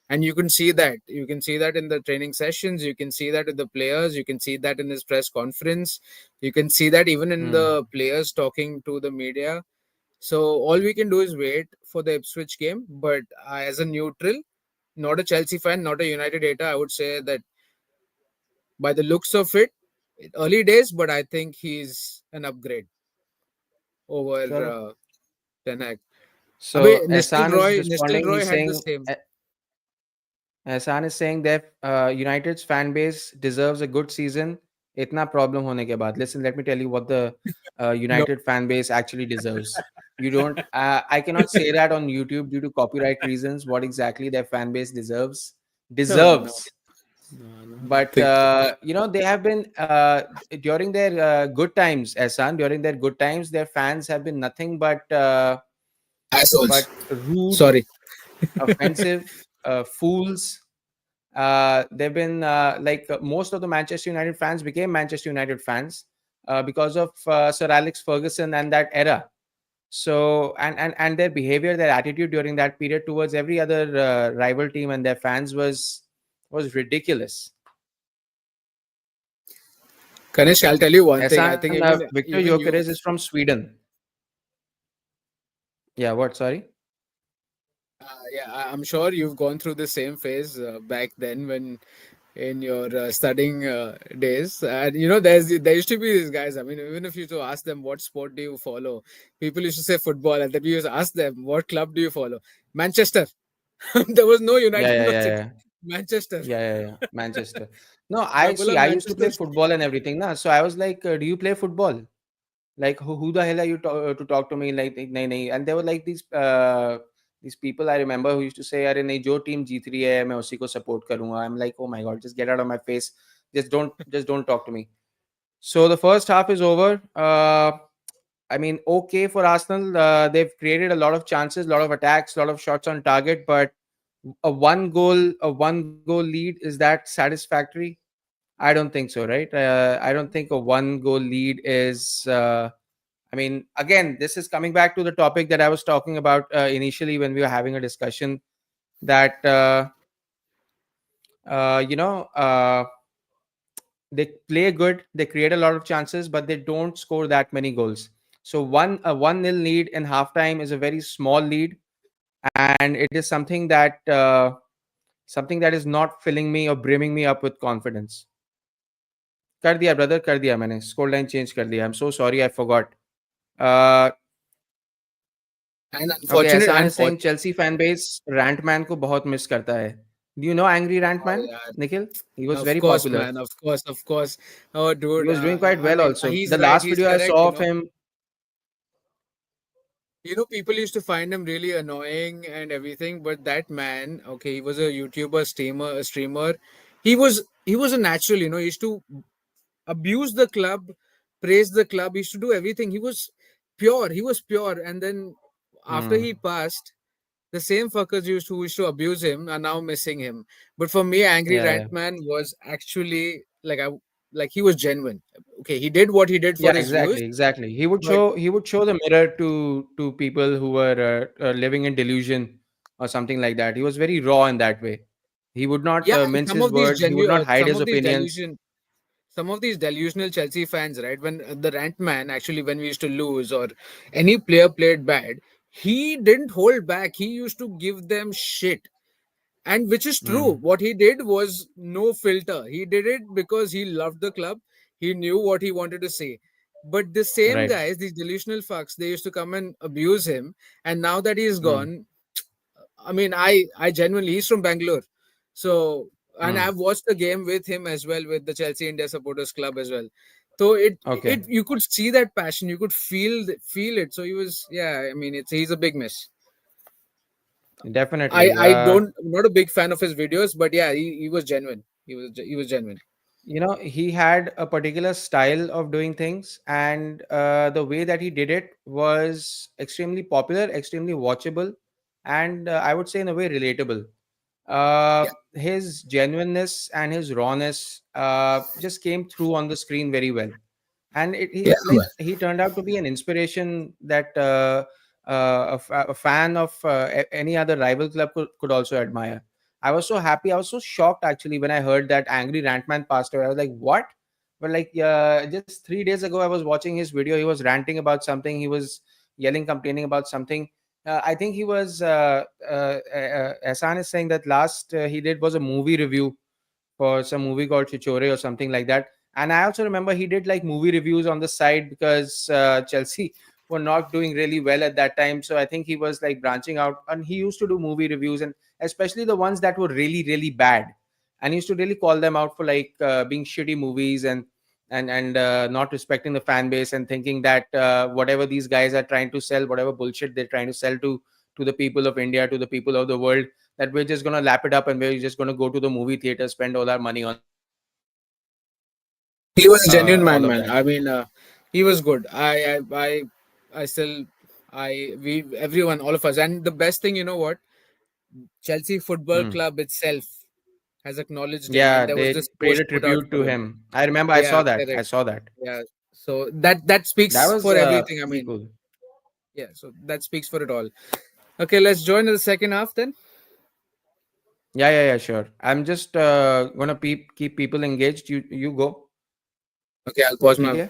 and you can see that in the training sessions, you can see that in the players, you can see that in his press conference, you can see that even in Hmm. the players talking to the media. So all we can do is wait for the Ipswich game, but as a neutral, not a Chelsea fan, not a United hater, I would say that by the looks of it, early days, but I think he's an upgrade over Chalo. Ten Hag. Abhi, So Ehsan is Nistel responding. Roy He's had the saying same. Ehsan is saying that United's fan base deserves a good season. इतना problem होने के बाद. Listen, let me tell you what the No, United fan base actually deserves. You don't. I cannot say that on YouTube due to copyright reasons. What exactly their fan base deserves no, no, deserves. no, But nothing. they have been during their good times, Ehsan. During their good times, their fans have been nothing Assholes. but rude, Sorry. offensive, fools. They've been most of the Manchester United fans became Manchester United fans because of Sir Alex Ferguson and that era. So and their behavior, their attitude during that period towards every other rival team and their fans was ridiculous. Kanish, I'll tell you one thing. I Ehsan, think even Victor even Gyökeres you, is from Sweden. Yeah, what? Sorry. yeah, I'm sure you've gone through the same phase back then when in your studying days. And there used to be these guys. I mean, even if you to ask them what sport do you follow, people used to say football, and then we used to ask them what club do you follow. Manchester. There was no Yeah, United, yeah, no yeah, City. yeah. Manchester. Yeah, yeah, yeah. Manchester. No, I Double see. a I used to Manchester. play football and everything, na. So I was like, "Do you play football? Like, who the hell are you to talk to me?" Like, nahi, nahi. And there were like these people I remember who used to say, "अरे नहीं, जो team जीत रही है, मैं उसी को support करूँगा." I'm like, "Oh my God, just get out of my face. Just don't talk to me." So the first half is over. I mean, okay for Arsenal. They've created a lot of chances, a lot of attacks, a lot of shots on target, but a one goal lead, is that satisfactory? I don't think so, right? I don't think a one goal lead is. I mean, again, this is coming back to the topic that I was talking about initially when we were having a discussion that uh, you know uh, they play good, they create a lot of chances, but they don't score that many goals. So a 1-0 lead in halftime is a very small lead, and it is something that is not filling me or brimming me up with confidence. कर दिया brother, कर दिया मैंने, score line change कर दिया. I am so sorry, I forgot. And okay, unfortunate, Ehsan is saying unfortunate. Chelsea fan base Rantman को बहुत miss करता है. Do you know angry Oh Rantman, yeah, Nikhil? He was of very course, popular. man. Of course, of course. Oh, He dude. was doing quite I well mean, also. he's The right. last He's video I correct. saw of him. People used to find him really annoying and everything, but that man, okay, he was a YouTuber, streamer. He was a natural. He used to abuse the club, praise the club. He used to do everything. He was pure. He was pure. And then after Hmm. he passed, the same fuckers who used to abuse him are now missing him. But for me, Angry Yeah, yeah. Rantman was actually like he was genuine. Okay, he did what he did for Yeah, his views, exactly, exactly. He would but show the mirror to people who were living in delusion or something like that. He was very raw in that way. He would not yeah, and mince his words. He would not hide his opinions. some of these delusional Chelsea fans, right? When the rant man actually, when we used to lose or any player played bad, he didn't hold back. He used to give them shit, and which is true. Mm, What he did was no filter. He did it because he loved the club. He knew what he wanted to say. But the same right. guys, these delusional fucks, they used to come and abuse him. And now that he's Mm, gone, I mean, I genuinely, he's from Bangalore, so, and mm. I've watched the game with him as well, with the Chelsea India Supporters Club as well. So it Okay, you could see that passion, you could feel it. So he was, yeah. I mean, he's a big miss. I definitely. I don't I'm not a big fan of his videos, but yeah, he was genuine. He was genuine. He had a particular style of doing things, and the way that he did it was extremely popular, extremely watchable, and I would say in a way relatable. Yeah, His genuineness and his rawness just came through on the screen very well, and yeah, man. he turned out to be an inspiration that a fan of any other rival club could also admire. I was so happy, I was so shocked actually when I heard that Angry Rantman passed away. I was like, what? But like, just 3 days ago I was watching his video. He was ranting about something, he was yelling, complaining about something. I think he was Ehsan is saying that last he did was a movie review for some movie called Chichore or something like that. And I also remember he did like movie reviews on the side because Chelsea were not doing really well at that time. So I think he was like branching out, and he used to do movie reviews, and especially the ones that were really, really bad. And he used to really call them out for like being shitty movies, and not respecting the fan base, and thinking that whatever these guys are trying to sell, whatever bullshit they're trying to sell to the people of India, to the people of the world, that we're just going to lap it up and we're just going to go to the movie theater, spend all our money on that, and He was a genuine all man, of man. that. I mean, he was good. I still, we, everyone, all of us, and the best thing, you know what? Chelsea Football Hmm. Club itself has acknowledged him, and Yeah, there was they this paid post a put out tribute for to him. him. I remember I Yeah, saw that. I correct. saw that. Yeah, so that That speaks was for everything. I pretty mean, cool. yeah, so that speaks for it all. Okay, let's join in the second half then. Yeah, yeah, yeah, sure. I'm just gonna keep people engaged. You go. Okay, I'll pause my. Okay.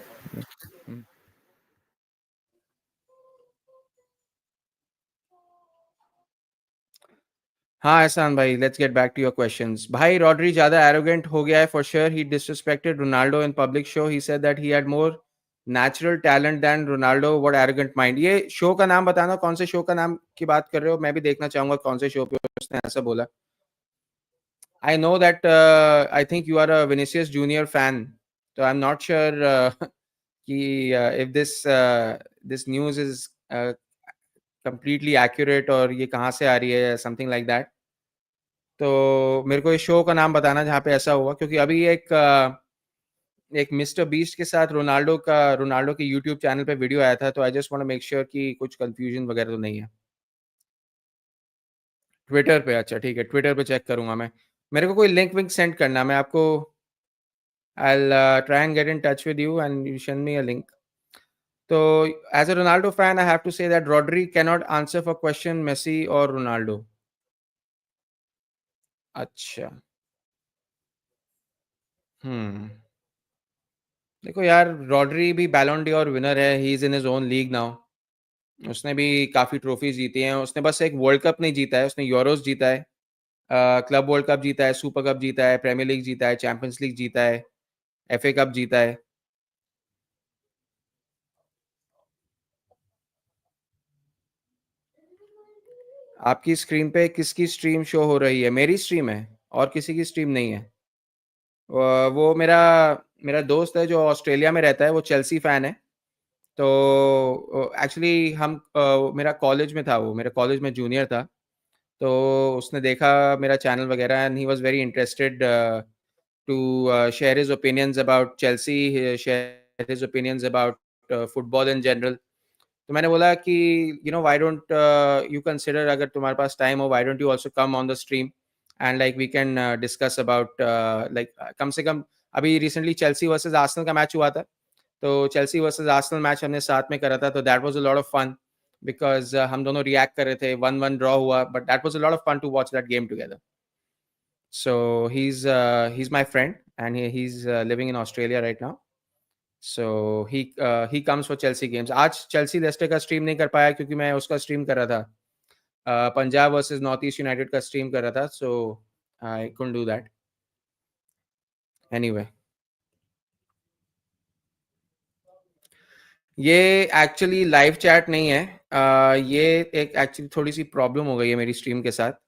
हाँ एहसान भाई, let's get back to your questions. भाई Rodri ज़्यादा arrogant हो गया है for sure. He disrespected Ronaldo in public show. He said that he had more natural talent than Ronaldo. What arrogant mind. ये show का नाम बताना, कौन से शो का नाम की बात कर रहे हो? मैं भी देखना चाहूंगा कौन से शो पे उसने ऐसा बोला। I know that I think you are a Vinicius Junior fan, तो आई एम नॉट श्योर कि if this news is completely accurate और ये कहाँ से आ रही है, समथिंग लाइक दैट। तो मेरे को इस शो का नाम बताना जहाँ पे ऐसा हुआ, क्योंकि अभी एक मिस्टर बीस्ट के साथ रोनाल्डो के यूट्यूब चैनल पे वीडियो आया था, तो I just want to make sure कि कुछ कंफ्यूजन वगैरह तो नहीं है। ट्विटर पे? अच्छा ठीक है, ट्विटर पे चेक करूंगा मैं। मेरे को कोई लिंक विंक सेंड करना, मैं आपको I try and get in touch with you and you send me a link. तो as a Ronaldo fan I have to say that Rodri can not answer for question Messi और Ronaldo. अच्छा। हम्म। देखो यार, Rodri भी Ballon door winner है। He is in his own league now. उसने भी काफ़ी ट्रॉफीज जीती हैं। उसने बस एक वर्ल्ड कप नहीं जीता है, उसने यूरोस जीता है, क्लब वर्ल्ड कप जीता है, सुपर कप जीता है, प्रीमियर लीग जीता है, चैंपियंस लीग जीता है, एफए कप जीता है। आपकी स्क्रीन पे किसकी स्ट्रीम शो हो रही है? मेरी स्ट्रीम है और किसी की स्ट्रीम नहीं है। वो मेरा मेरा दोस्त है जो ऑस्ट्रेलिया में रहता है, वो चेल्सी फैन है। तो एक्चुअली मेरा कॉलेज में था, वो मेरे कॉलेज में जूनियर था। तो उसने देखा मेरा चैनल वगैरह and he was very interested to share his opinions about Chelsea, share his opinions about football in general. तो मैंने बोला कि why don't you consider, अगर तुम्हारे पास टाइम हो, why don't you also come on the stream and like we can discuss about like कम से कम अभी recently Chelsea versus Arsenal का मैच हुआ था। तो चेल्सी वर्सेस आर्सेनल मैच हमने साथ में करा था, तो that was a lot of fun because हम दोनों रिएक्ट कर रहे थे। 1-1 ड्रॉ हुआ, but that was a lot of fun to watch that game together. So he's my friend, and he's living in Australia right now. So he comes for Chelsea games. आज Chelsea Lester का stream नहीं कर पाया क्योंकि मैं उसका stream कर रहा था, पंजाब वर्सेस नॉर्थ ईस्ट यूनाइटेड का स्ट्रीम कर रहा था। So I couldn't do that anyway. ये एक्चुअली लाइव चैट नहीं है। ये एक एक्चुअली थोड़ी सी प्रॉब्लम हो गई है मेरी स्ट्रीम के साथ।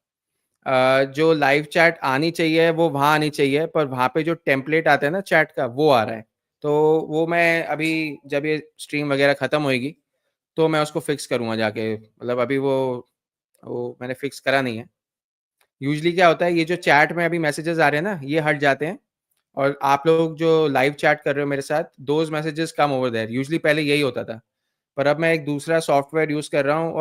जो लाइव चैट आनी चाहिए वो वहाँ आनी चाहिए, पर वहाँ पे जो टेम्पलेट आता है ना चैट का, वो आ रहा है। तो वो मैं अभी, जब ये स्ट्रीम वगैरह ख़त्म होएगी तो मैं उसको फिक्स करूँगा जाके। मतलब अभी वो मैंने फिक्स करा नहीं है। यूजुअली क्या होता है, ये जो चैट में अभी मैसेजेस आ रहे हैं ना, ये हट जाते हैं और आप लोग जो लाइव चैट कर रहे हो मेरे साथ, those messages come over there. Usually पहले यही होता था, पर अब मैं एक दूसरा सॉफ्टवेयर यूज़ कर रहा हूँ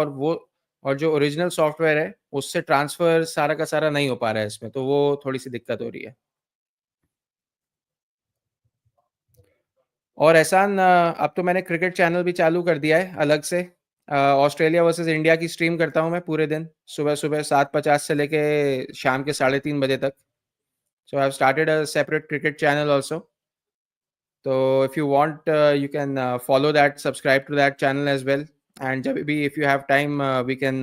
और जो ओरिजिनल सॉफ्टवेयर है उससे ट्रांसफ़र सारा का सारा नहीं हो पा रहा है इसमें, तो वो थोड़ी-सी दिक्कत हो रही है। और एहसान, अब तो मैंने क्रिकेट चैनल भी चालू कर दिया है अलग से। ऑस्ट्रेलिया वर्सेस इंडिया की स्ट्रीम करता हूँ मैं पूरे दिन, सुबह-सुबह 7:50 से लेके शाम के 3:30 बजे तक। So I have started a separate cricket channel also. So if you want, you can follow that, subscribe to that channel as well. And जब भी if you have time, we can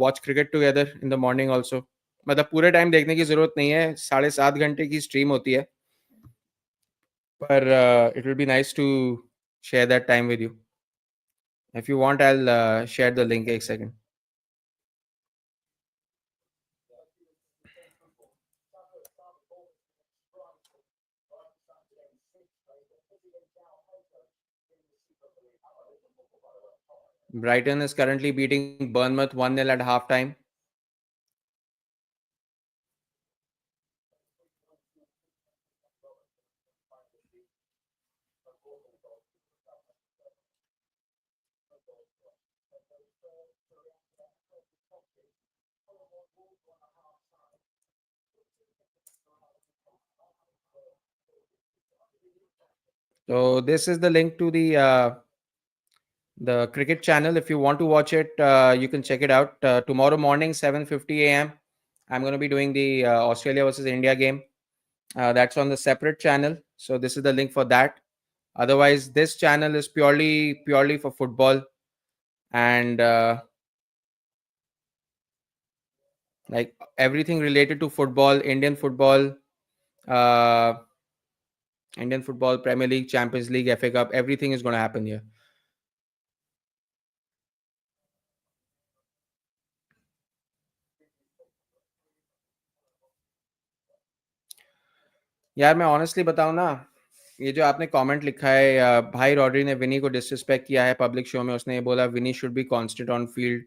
watch cricket together in the morning also. मतलब पूरे time देखने की ज़रूरत नहीं है, 7.5 घंटे की स्ट्रीम होती है, पर it will be nice to share that time with you. If you want, I'll share the link एक second. Brighton is currently beating Bournemouth 1-0 at halftime. So this is the link to the cricket channel. If you want to watch it, you can check it out. Tomorrow morning, 7:50 a.m. I'm going to be doing the Australia versus India game. That's on the separate channel. So this is the link for that. Otherwise, this channel is purely for football. And Like everything related to football, uh, Indian football, Premier League, Champions League, FA Cup, everything is going to happen here. यार मैं honestly बताऊं ना, ये जो आपने comment लिखा है, भाई रॉड्री ने विनी को डिसरिस्पेक्ट किया है पब्लिक शो में, उसने ये बोला Vini should be constant on field,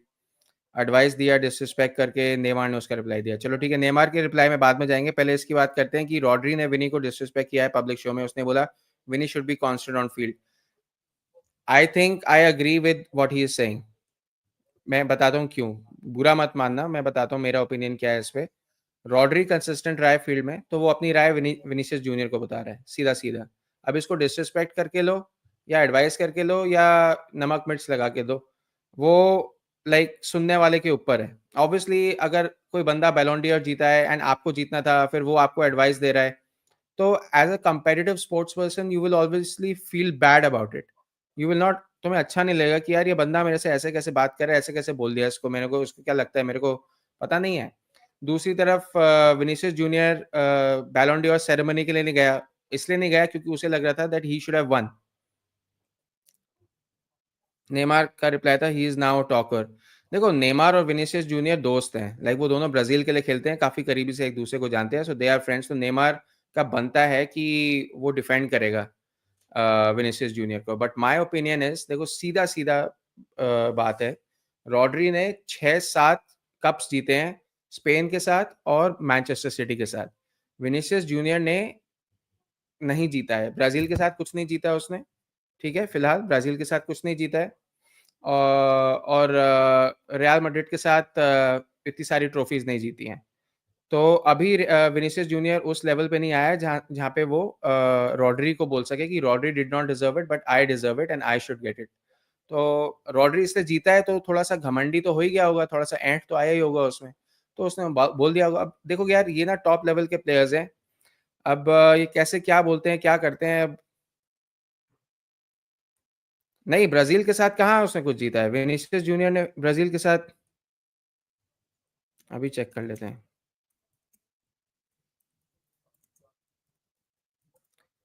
advice दिया डिसरिस्पेक्ट करके, नेमार ने उसका रिप्लाई दिया। चलो ठीक है, नेमार के रिप्लाई में बाद में जाएंगे, पहले इसकी बात करते हैं कि रॉड्री ने विनी को डिसरिस्पेक्ट किया है पब्लिक शो में, उसने बोला Vini should be constant on field. I think I agree with what he is saying. मैं बताता हूँ क्यों, बुरा मत मानना, मैं बताता हूँ मेरा ओपिनियन क्या है इस पे। रॉड्री कंसिस्टेंट रहा है फील्ड में, तो वो अपनी राय विनीसियस जूनियर को बता रहा है सीधा सीधा। अब इसको डिसरिस्पेक्ट करके लो या एडवाइस करके लो या नमक मिर्च लगा के दो, वो लाइक सुनने वाले के ऊपर है। ऑब्वियसली अगर कोई बंदा बैलोन डी'र जीता है एंड आपको जीतना था, फिर वो आपको एडवाइस दे रहा है, तो as a competitive sports person you will obviously feel bad about it. You will not, तुम्हें अच्छा नहीं लगेगा कि यार ये बंदा मेरे से ऐसे कैसे बात कर रहा है, ऐसे कैसे बोल दिया इसको, मेरे को उसको क्या लगता है, मेरे को पता नहीं है। दूसरी तरफ विनीसियस जूनियर बैलोन डी'र सेरेमनी के लिए नहीं गया, इसलिए नहीं गया क्योंकि उसे लग रहा था that he should have one. Neymar का रिप्लाई था ही इज नाउ टॉकर। देखो नेमार और विनीसियस जूनियर दोस्त हैं, लाइक वो दोनों ब्राजील के लिए खेलते हैं, काफी करीबी से एक दूसरे को जानते हैं, सो दे आर फ्रेंड्स। तो नेमार का बनता है कि वो डिफेंड करेगा विनीसियस जूनियर को। बट माय ओपिनियन इज, देखो सीधा सीधा बात है, रॉड्री ने 6-7 कप्स जीते हैं स्पेन के साथ और मैनचेस्टर सिटी के साथ। विनीसियस जूनियर ने नहीं जीता है, ब्राजील के साथ कुछ नहीं जीता है उसने, ठीक है, फिलहाल ब्राजील के साथ कुछ नहीं जीता है। और रियल मैड्रिड के साथ इतनी सारी ट्रॉफीज नहीं जीती हैं। तो अभी विनीसियस जूनियर उस लेवल पे नहीं आया है जहाँ जहाँ पे वो रॉड्री को बोल सके कि Rodri did not deserve it but I deserve it and I should get it. तो रॉड्री इससे जीता है तो थोड़ा सा घमंडी तो हो ही गया होगा, थोड़ा सा ऐंठ तो आया ही होगा उसमें, तो उसने बोल दिया होगा। अब देखो यार, ये ना टॉप लेवल के प्लेयर्स हैं, अब ये कैसे क्या बोलते हैं क्या करते हैं अब। नहीं, ब्राजील के साथ कहाँ उसने कुछ जीता है विनीसियस जूनियर ने ब्राजील के साथ, अभी चेक कर लेते हैं।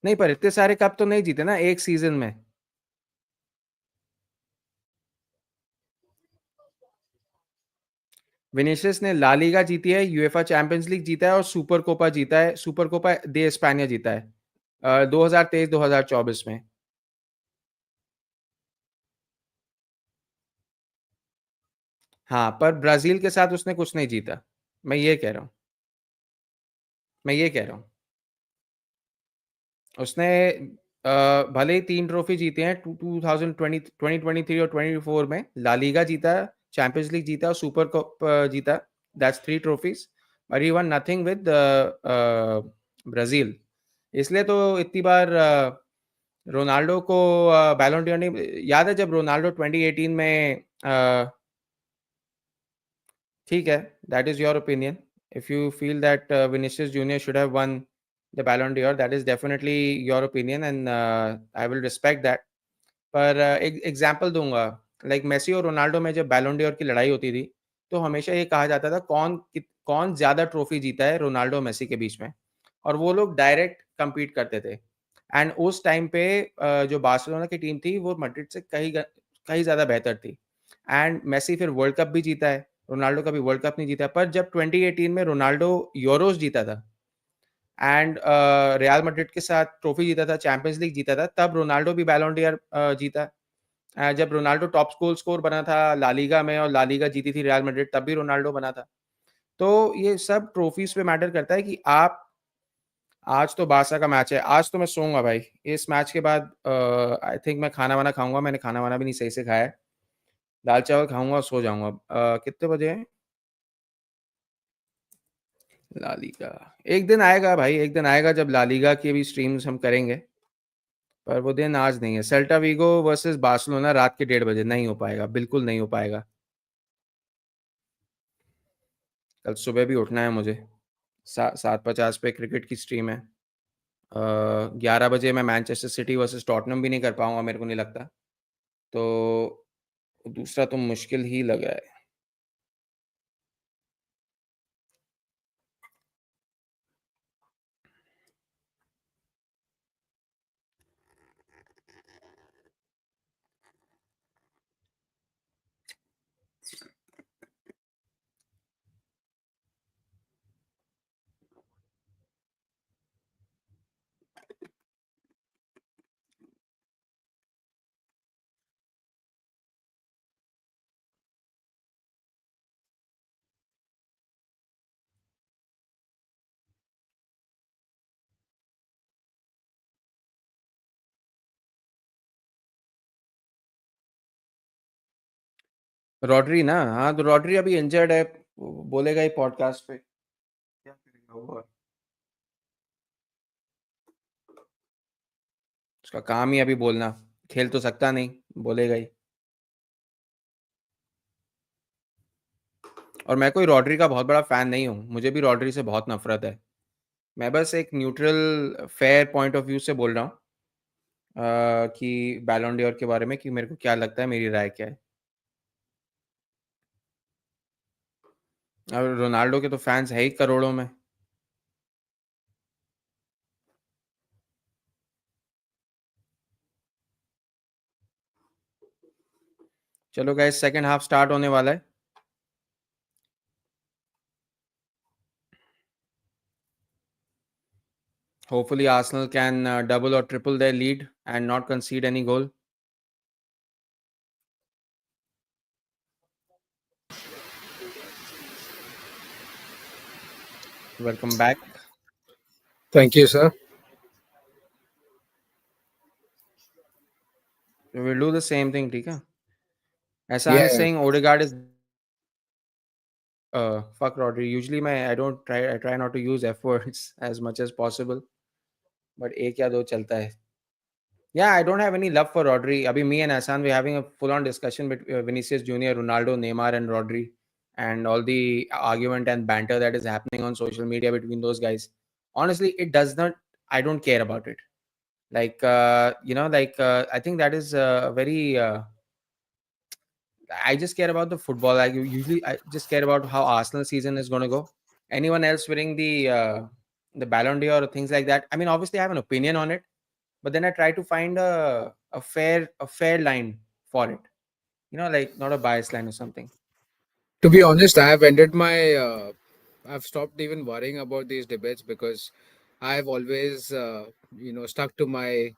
नहीं, पर इतने सारे कप तो नहीं जीते ना एक सीजन में। विनीसियस ने ला लीगा जीती है, यूएफा चैंपियंस लीग जीता है और सुपर कोपा जीता है, सुपर कोपा दे स्पेनिया जीता है 2023-2024 में। हाँ, पर ब्राजील के साथ उसने कुछ नहीं जीता, मैं ये कह रहा हूँ, मैं ये कह रहा हूँ। उसने भले ही 3 ट्रॉफी जीते हैं, 2020 2023 और 24 में ला लीगा जीता, चैंपियंस लीग जीता और सुपर कप जीता, दैट्स 3 ट्रॉफीज, और ही वन नथिंग विद ब्राजील। इसलिए तो इतनी बार रोनाल्डो को बैलोन डोर नहीं याद है, जब रोनाल्डो 2018 में ठीक है, that is your opinion. If you feel that Vinicius junior should have one the Ballon door, that is definitely your opinion and I will respect that. पर एक एग्जांपल दूंगा, लाइक मेसी और रोनाल्डो में जब Ballon door की लड़ाई होती थी, तो हमेशा ये कहा जाता था कौन ज्यादा ट्रॉफी जीता है रोनाल्डो और मेसी के बीच में, और वो लोग डायरेक्ट compete करते थे। एंड उस टाइम पे जो बार्सिलोना की टीम थी वो मैड्रिड से कहीं ज़्यादा बेहतर थी। एंड मेसी फिर वर्ल्ड कप भी जीता है, रोनाल्डो कभी वर्ल्ड कप नहीं जीता। पर जब 2018 में रोनाल्डो यूरोस जीता था एंड रियल मैड्रिड के साथ ट्रॉफी जीता था, चैंपियंस लीग जीता था, तब रोनाल्डो भी बैलोन डोर जीता। जब रोनाल्डो टॉप गोल स्कोर बना था ला लीगा में और ला लीगा जीती थी रियल मैड्रिड, तब भी रोनाल्डो बना था। तो ये सब ट्रॉफीज पे मैटर करता है कि आप, आज तो बारसा का मैच है, आज तो मैं सोऊंगा भाई, इस मैच के बाद आई थिंक मैं खाना वाना खाऊंगा, मैंने खाना वाना भी नहीं सही से खाया है, दाल चावल खाऊंगा और सो जाऊंगा। कितने बजे हैं? ला लीगा, एक दिन आएगा भाई, एक दिन आएगा जब ला लीगा की भी स्ट्रीम्स हम करेंगे, पर वो दिन आज नहीं है। सेल्टा वीगो वर्सेस बार्सिलोना रात के 1:30 बजे, नहीं हो पाएगा, बिल्कुल नहीं हो पाएगा। कल सुबह भी उठना है मुझे, 7:50 पे क्रिकेट की स्ट्रीम है। 11 बजे मैं मैनचेस्टर सिटी वर्सेस टॉटनम भी नहीं कर पाऊंगा मेरे को नहीं लगता, तो दूसरा तो मुश्किल ही लगा है। रॉड्री ना, हाँ तो रॉड्री अभी इंजर्ड है, वो बोलेगा ही पॉडकास्ट पे, क्या करेगा वो, उसका काम ही अभी बोलना, खेल तो सकता नहीं, बोलेगा ही। और मैं कोई रॉड्री का बहुत बड़ा फैन नहीं हूँ, मुझे भी रॉड्री से बहुत नफरत है। मैं बस एक neutral fair point of view से बोल रहा हूँ कि बैलोन डोर के बारे में, कि मेरे को क्या लगता है, मेरी राय क्या है। और रोनाल्डो के तो फैंस है ही करोड़ों में। चलो गाइस, सेकंड हाफ स्टार्ट होने वाला है। Hopefully Arsenal can double or triple their lead and not concede any goal. Welcome back. Thank you, sir. We will do the same thing, ठीक है? Ehsan is Yeah. saying Odegaard is fuck Rodri. Usually I try not to use F words as much as possible, but एक या दो चलता है. Yeah, I don't have any love for Rodri. Abhi me and Ehsan we're having a full-on discussion with Vinicius Junior, Ronaldo, Neymar, and Rodri, and all the argument and banter that is happening on social media between those guys. Honestly, it does not. I don't care about it. Like I think that is very. I just care about the football. Usually I just care about how Arsenal season is going to go. Anyone else winning the Ballon d'Or or things like that. I mean, obviously I have an opinion on it, but then I try to find a fair line for it. Like not a biased line or something. To be honest, I have ended my. I've stopped even worrying about these debates because I've always, stuck to my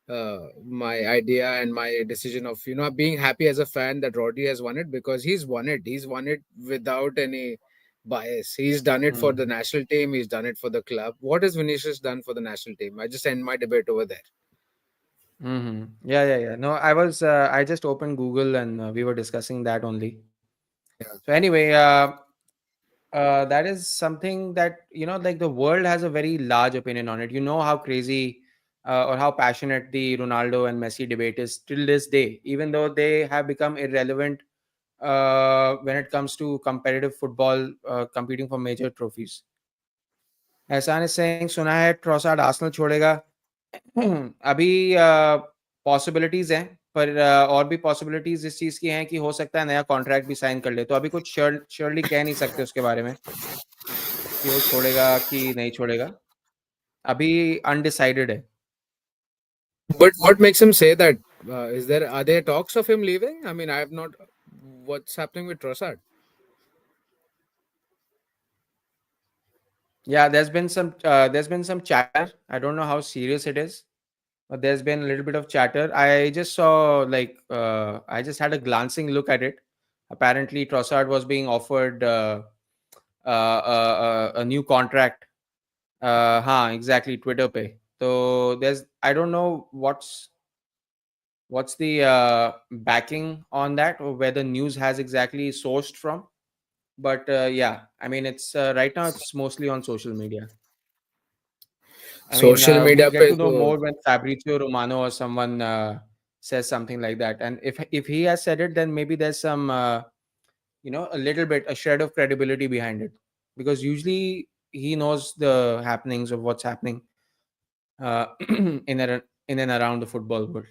idea and my decision of being happy as a fan that Rodri has won it because he's won it. He's won it without any bias. He's done it for the Mm-hmm. national team. He's done it for the club. What has Vinicius done for the national team? I just end my debate over there. Mm-hmm. Yeah, yeah, yeah. No, I just opened Google and we were discussing that only. Yeah. So anyway, that is something that like the world has a very large opinion on it. You know how crazy or how passionate the Ronaldo and Messi debate is till this day, even though they have become irrelevant when it comes to competitive football, competing for major trophies. Ehsan is saying सुना है Trossard Arsenal छोड़ेगा. अभी possibilities हैं, पर और भी possibilities इस चीज की हैं कि हो सकता है नया कॉन्ट्रैक्ट भी साइन कर ले, तो अभी कुछ श्योरली कह नहीं सकते उसके बारे में कि वो छोड़ेगा कि नहीं छोड़ेगा. अभी अनडिसाइडेड है. But what makes him say that? Are there talks of him leaving? I mean, I have not. What's happening with Trossard? Yeah, there's been some chatter. I don't know how serious it is, but there's been a little bit of chatter. I just saw I just had a glancing look at it. Apparently Trossard was being offered a new contract. हाँ, exactly, Twitter पे. So I don't know what's the backing on that, or where the news has exactly sourced from. But yeah, I mean, it's right now it's mostly on social media. I mean, Social we'll media get पे to know तो more when Fabrizio Romano or someone says something like that. And if he has said it, then maybe there's some a little bit, a shred of credibility behind it, because usually he knows the happenings of what's happening in and around the football world.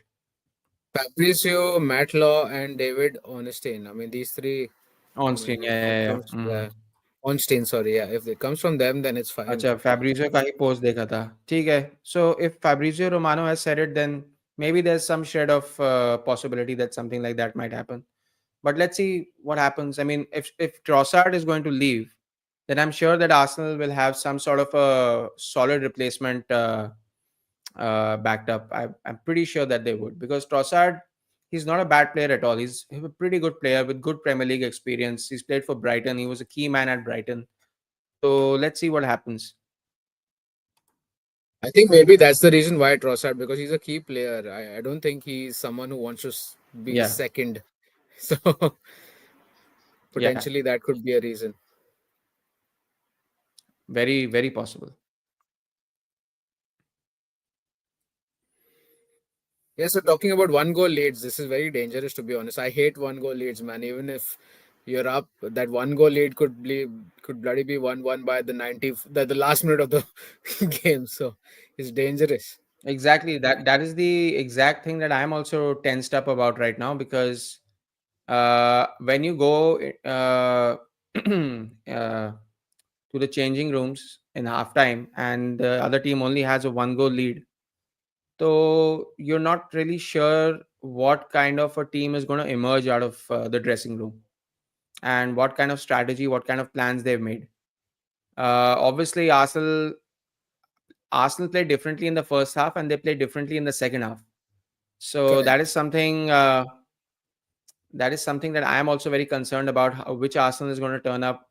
Fabrizio, Matlaw, and David Ornstein. I mean, these three. I On screen, mean, if yeah, it yeah, yeah. comes, yeah, Ornstein. Sorry, yeah. If it comes from them, then it's fine. अच्छा, But Fabrizio का ही post देखा था. ठीक है. So if Fabrizio Romano has said it, then maybe there's some shred of possibility that something like that might happen. But let's see what happens. I mean, if Trossard is going to leave, then I'm sure that Arsenal will have some sort of a solid replacement backed up. I'm pretty sure that they would, because Trossard, he's not a bad player at all. He's a pretty good player with good Premier League experience. He's played for Brighton. He was a key man at Brighton. So let's see what happens. I think maybe that's the reason why Trossard, because he's a key player. I don't think he's someone who wants to be Yeah. second. So Yeah, potentially that could be a reason. very, very possible. Yeah, so talking about one goal leads, this is very dangerous to be honest. I hate one goal leads, man. Even if you're up, that one goal lead could bloody be 1-1 by the 90 the last minute of the game. So it's dangerous. Exactly. That is the exact thing that I'm also tensed up about right now, because when you go to the changing rooms in halftime and the other team only has a one goal lead, so you're not really sure what kind of a team is going to emerge out of the dressing room, and what kind of strategy, what kind of plans they've made. Obviously, Arsenal play differently in the first half and they play differently in the second half. So Correct. that is something that I am also very concerned about, which Arsenal is going to turn up,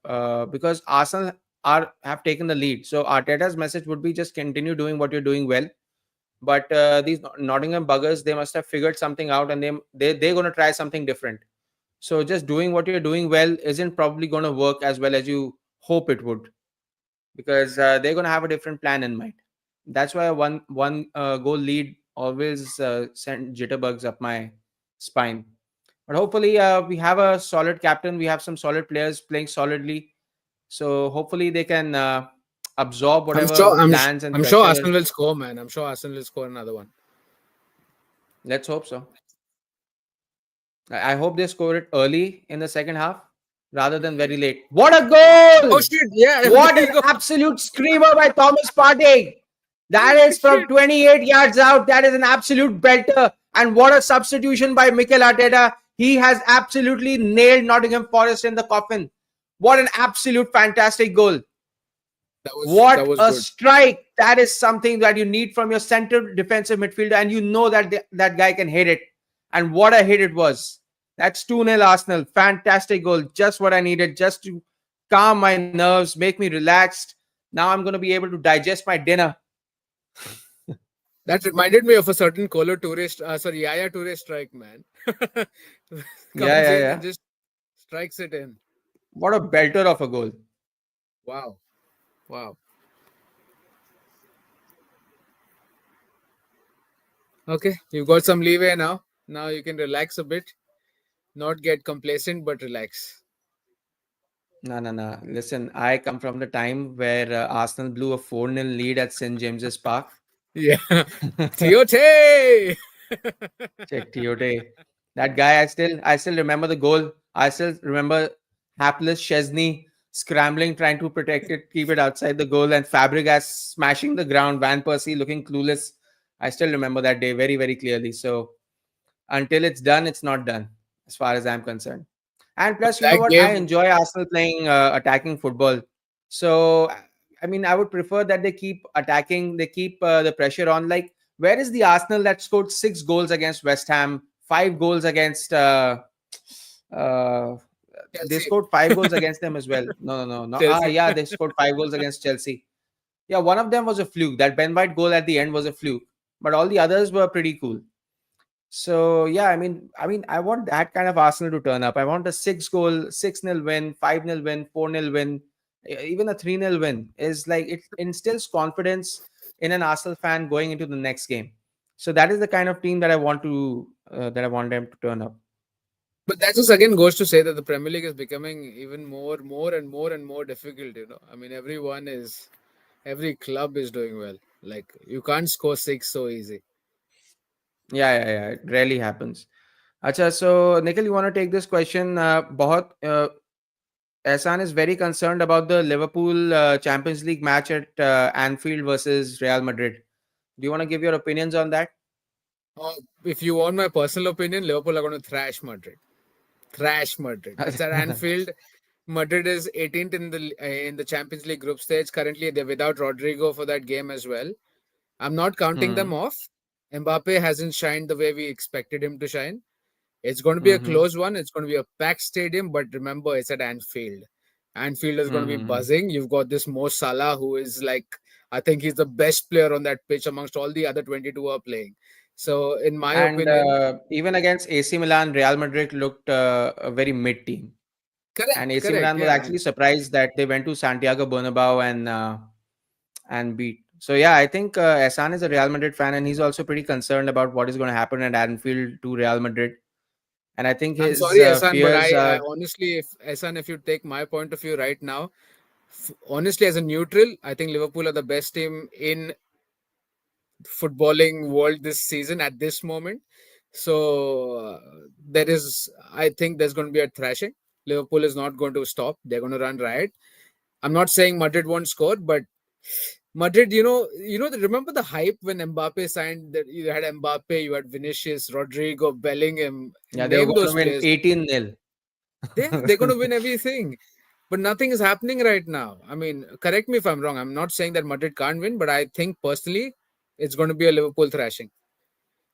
because Arsenal have taken the lead. So Arteta's message would be just continue doing what you're doing well. But these Nottingham buggers, they must have figured something out, and they're going to try something different. So just doing what you're doing well isn't probably going to work as well as you hope it would, because they're going to have a different plan in mind. That's why a one goal lead always send jitterbugs up my spine. But hopefully, we have a solid captain. We have some solid players playing solidly. So hopefully, they can absorb I'm whatever sure. I'm. plans and I'm sure pressure. Arsenal will score, man. I'm sure Arsenal will score another one. Let's hope so. I hope they score it early in the second half rather than very late. What a Oh goal! shit! Yeah, What there an you go. absolute screamer by Thomas Partey! That Holy is from shit! 28 yards out. That is an absolute belter. And what a substitution by Mikel Arteta. He has absolutely nailed Nottingham Forest in the coffin. What an absolute fantastic goal. That What was a good. strike. That is something that you need from your center defensive midfielder, and you know that that guy can hit it. And what a hit it was. That's 2-0 Arsenal. Fantastic goal. Just what I needed, just to calm my nerves, make me relaxed. Now I'm going to be able to digest my dinner. That reminded me of a certain Colo tourist. Sorry, Yaya tourist strike, man. Yeah, Comes yeah, in and yeah. just strikes it in. What a belter of a goal. Wow. Wow. Okay, you got some leeway now. Now you can relax a bit. Not get complacent, but relax. No, no, no. Listen, I come from the time where Arsenal blew a 4-0 lead at St. James's Park. Yeah. Tiote! Check Tiote. That guy, I still remember the goal. I still remember hapless Chesney scrambling, trying to protect it, keep it outside the goal, and Fabregas smashing the ground. Van Persie looking clueless. I still remember that day very, very clearly. So until it's done, it's not done, as far as I'm concerned. And But plus, you know that what? I game, enjoy Arsenal playing attacking football. So, I mean, I would prefer that they keep attacking, they keep the pressure on. Like, where is the Arsenal that scored 6 goals against West Ham, 5 goals against? Uh, they Chelsea. scored 5 goals against them as well. No, no, no, no. Ah, Chelsea. yeah, they scored 5 goals against Chelsea. Yeah, one of them was a fluke. That Ben White goal at the end was a fluke, but all the others were pretty cool. So yeah, I want that kind of Arsenal to turn up. I want a 6 goal, 6-0 win, 5-0 win, 4-0 win, even a 3-0 win. Is like it instills confidence in an Arsenal fan going into the next game. So that is the kind of team that I want them to turn up. But that just again goes to say that the Premier League is becoming even and more difficult. I mean, every club is doing well. Like you can't score six so easy. Yeah, yeah, yeah. It rarely happens. Acha, so Nikhil, you want to take this question? Ehsan is very concerned about the Liverpool Champions League match at Anfield versus Real Madrid. Do you want to give your opinions on that? Uh, if you want my personal opinion, Liverpool are going to thrash Madrid. Thrash Madrid. It's at Anfield. Madrid is 18th in the Champions League group stage. Currently, they're without Rodrigo for that game as well. I'm not counting them Hmm. off. Mbappe hasn't shined the way we expected him to shine. It's going to be a Hmm. close one. It's going to be a packed stadium, but remember, it's at Anfield. Anfield is going to be Hmm. buzzing. You've got this Mo Salah, who is like, I think he's the best player on that pitch amongst all the other 22 who are playing. So, in my And opinion, even against AC Milan, Real Madrid looked a very mid team. and Correct, AC correct. Milan was Yeah. actually surprised that they went to Santiago Bernabeu and beat. So yeah, I think Ehsan is a Real Madrid fan, and he's also pretty concerned about what is going to happen at Anfield to Real Madrid. And I think I'm his sorry, Ehsan, but fears I are, honestly, if Ehsan, if you take my point of view right now, honestly, as a neutral, I think Liverpool are the best team in footballing world this season at this moment. So there is, I think there's going to be a thrashing. Liverpool is not going to stop. They're going to run riot. I'm not saying Madrid won't score, but Madrid, remember the hype when Mbappe signed that you had Mbappe, you had Vinicius, Rodrigo, Bellingham, yeah, they were name going to those win players. 18-0. They're going to win everything. But nothing is happening right now. I mean, correct me if I'm wrong. I'm not saying that Madrid can't win, but I think personally, it's going to be a Liverpool thrashing.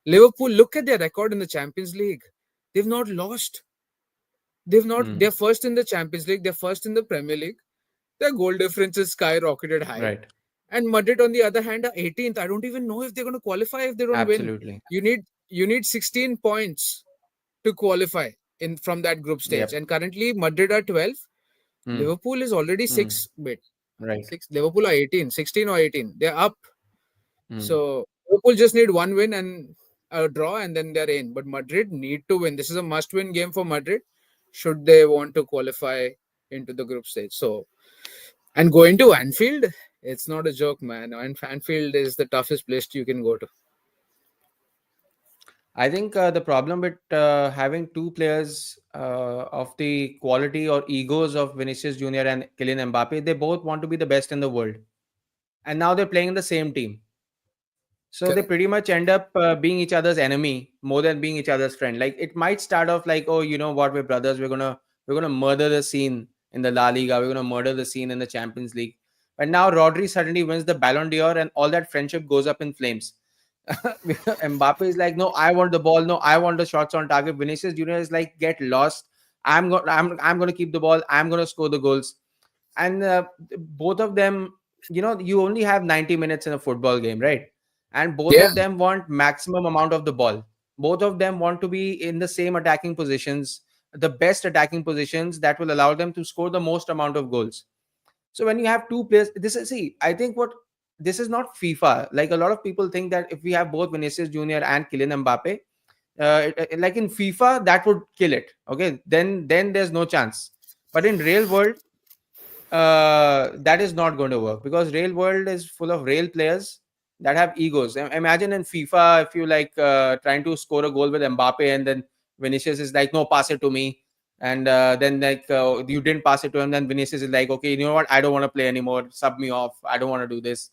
Liverpool, look at their record in the Champions League. They've not lost. They've not. They're Mm, first in the Champions League. They're first in the Premier League. Their goal difference is skyrocketed high. right. And Madrid, on the other hand, are 18th. I don't even know if they're going to qualify if they don't win. Absolutely. You need 16 points to qualify in from that group stage. Yep. And currently, Madrid are 12. Mm, Liverpool is already mm, six. Wait, right. six. Liverpool are 18, 16 or 18. They're up. Mm. So Liverpool just need one win and a draw, and then they're in. But Madrid need to win. This is a must-win game for Madrid, should they want to qualify into the group stage. So, and going to Anfield, it's not a joke, man. And Anfield is the toughest place you can go to. I think the problem with having two players of the quality or egos of Vinicius Junior and Kylian Mbappe, they both want to be the best in the world. And now they're playing in the same team. So they Correct. pretty much end up being each other's enemy more than being each other's friend. Like it might start off like, oh, you know what, we're brothers. We're gonna murder the scene in the La Liga. We're gonna murder the scene in the Champions League. But now Rodri suddenly wins the Ballon d'Or, and all that friendship goes up in flames. Mbappe is like, no, I want the ball. No, I want the shots on target. Vinicius Junior is like, get lost. I'm gonna keep the ball. I'm gonna score the goals. And both of them, you only have 90 minutes in a football game, right? And both Yeah. of them want maximum amount of the ball. Both of them want to be in the same attacking positions, the best attacking positions that will allow them to score the most amount of goals. So when you have two players, this is, see, I think what, this is not FIFA. Like a lot of people think that if we have both Vinicius Junior and Kylian Mbappe, like in FIFA, that would kill it. Okay, then there's no chance. But in real world, that is not going to work, because real world is full of real players that have egos. Imagine in FIFA, if you like trying to score a goal with Mbappe, and then Vinicius is like, no, pass it to me. And then like you didn't pass it to him, then Vinicius is like, okay, you know what, I don't want to play anymore, sub me off, I don't want to do this.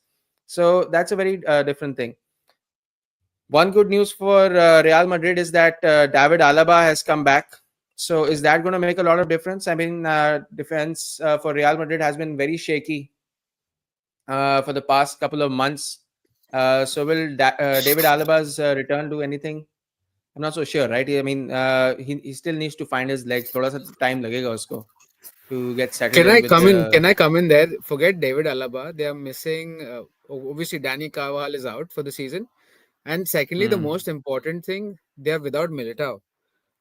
So that's a very different thing. One good news for Real Madrid is that David Alaba has come back. So is that going to make a lot of difference? I mean, defense for Real Madrid has been very shaky for the past couple of months. So will David Alaba's return do anything? I'm not so sure, right? I mean, he still needs to find his legs. थोड़ा सा time लगेगा उसको to get settled Can in I with come in? the. Can I come in there? Forget David Alaba. They are missing. Obviously, Danny Carvajal is out for the season. And secondly, the Hmm. most important thing, they are without Militao.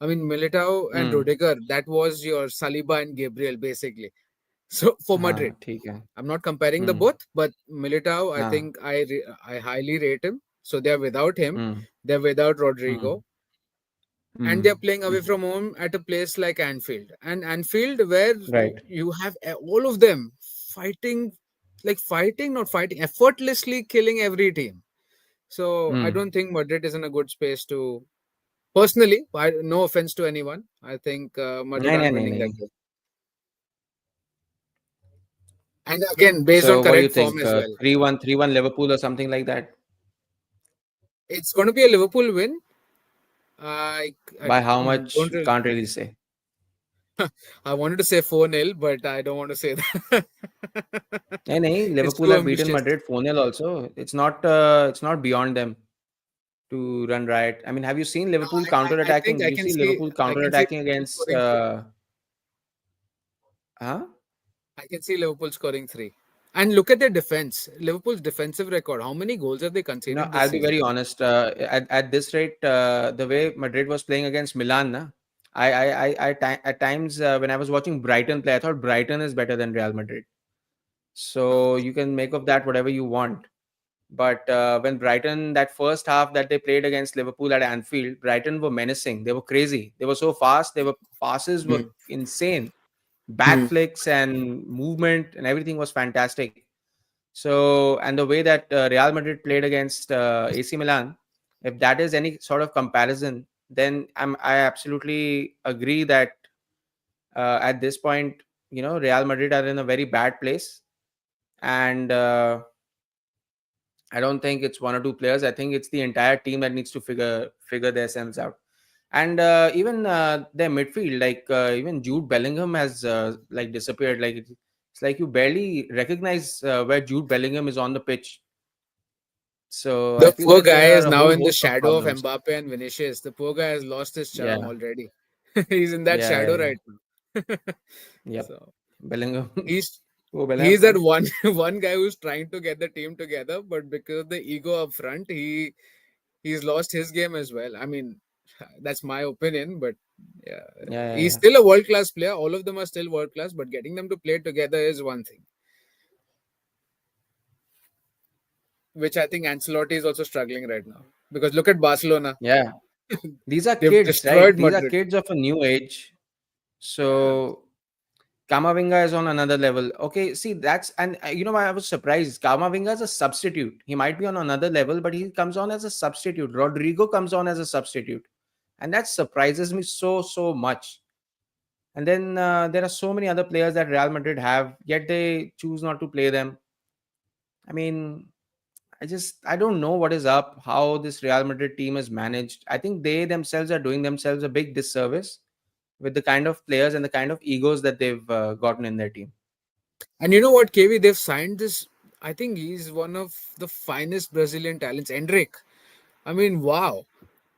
I mean, Militao and Hmm. Rudiger, that was your Saliba and Gabriel, basically. So for हाँ Madrid, ठीक है. I'm not comparing the Hmm. both, but Militao, I हाँ. think I highly rate him. So they are without him. Hmm. They're without Hmm. Rodrigo. And Hmm. they're playing away Hmm. from home at a place like Anfield. And Anfield, where Right. you have all of them fighting, not fighting, effortlessly killing every team. So I Hmm. don't think Madrid is in a good space to. Personally, no offense to anyone, I think Madrid नहीं aren't नहीं नहीं winning that नहीं. game. And again, based on So what do you correct form think? as well, 3-1, 3-1 Liverpool or something like that? it's going to be a Liverpool win. I By how much? don't. Really, Can't really say. I wanted to say 4-0, but I don't want to say that. नहीं नहीं. It's Liverpool too have beaten ambitious. Madrid 4-0 also. It's not beyond them to run riot. I mean, have you seen No, Liverpool I counter-attacking? think Did you see Liverpool I can see counter-attacking Liverpool against? scoring three. Huh? I can see Liverpool scoring three. And look at their defense. Liverpool's defensive record. How many goals have they conceded this I'll be season? very honest. At this rate, the way Madrid was playing against Milan, na, At times when I was watching Brighton play, I thought Brighton is better than Real Madrid. So you can make of that whatever you want. But when Brighton, that first half that they played against Liverpool at Anfield, Brighton were menacing. They were crazy. They were so fast. They were passes were Hmm. insane. Back Hmm. flicks and movement and everything was fantastic. So, and the way that Real Madrid played against AC Milan, if that is any sort of comparison, then I absolutely agree that at this point, Real Madrid are in a very bad place, and I don't think it's one or two players. I think it's the entire team that needs to figure themselves out. And even their midfield, like even Jude Bellingham has like disappeared. Like it's like you barely recognize where Jude Bellingham is on the pitch. So I The feel poor that there guy is are a now whole in the host of shadow of problems. Mbappe and Vinicius. The poor guy has lost his Yeah, charm already. He's in that yeah, shadow yeah, right now. yeah. So Bellingham, he's oh Bellingham. he's that one one guy who's trying to get the team together, but because of the ego up front, he's lost his game as well. I mean, that's my opinion, but yeah, Yeah, yeah, he's yeah. still a world class player. All of them are still world class, but getting them to play together is one thing, which I think Ancelotti is also struggling right now. Because look at Barcelona. Yeah. These are They've kids, right? destroyed These are Madrid. kids of a new age. Yeah. So Kamavinga is on another level. Okay, see that's and you know why I was surprised. Kamavinga is a substitute. He might be on another level, but he comes on as a substitute. Rodrigo comes on as a substitute, and that surprises me so much. And then there are so many other players that Real Madrid have, yet they choose not to play them. I mean, I don't know what is up. How this Real Madrid team is managed. I think they themselves are doing themselves a big disservice with the kind of players and the kind of egos that they've gotten in their team. And you know what, KV? They've signed this. I think he's one of the finest Brazilian talents, Endrick. I mean, wow.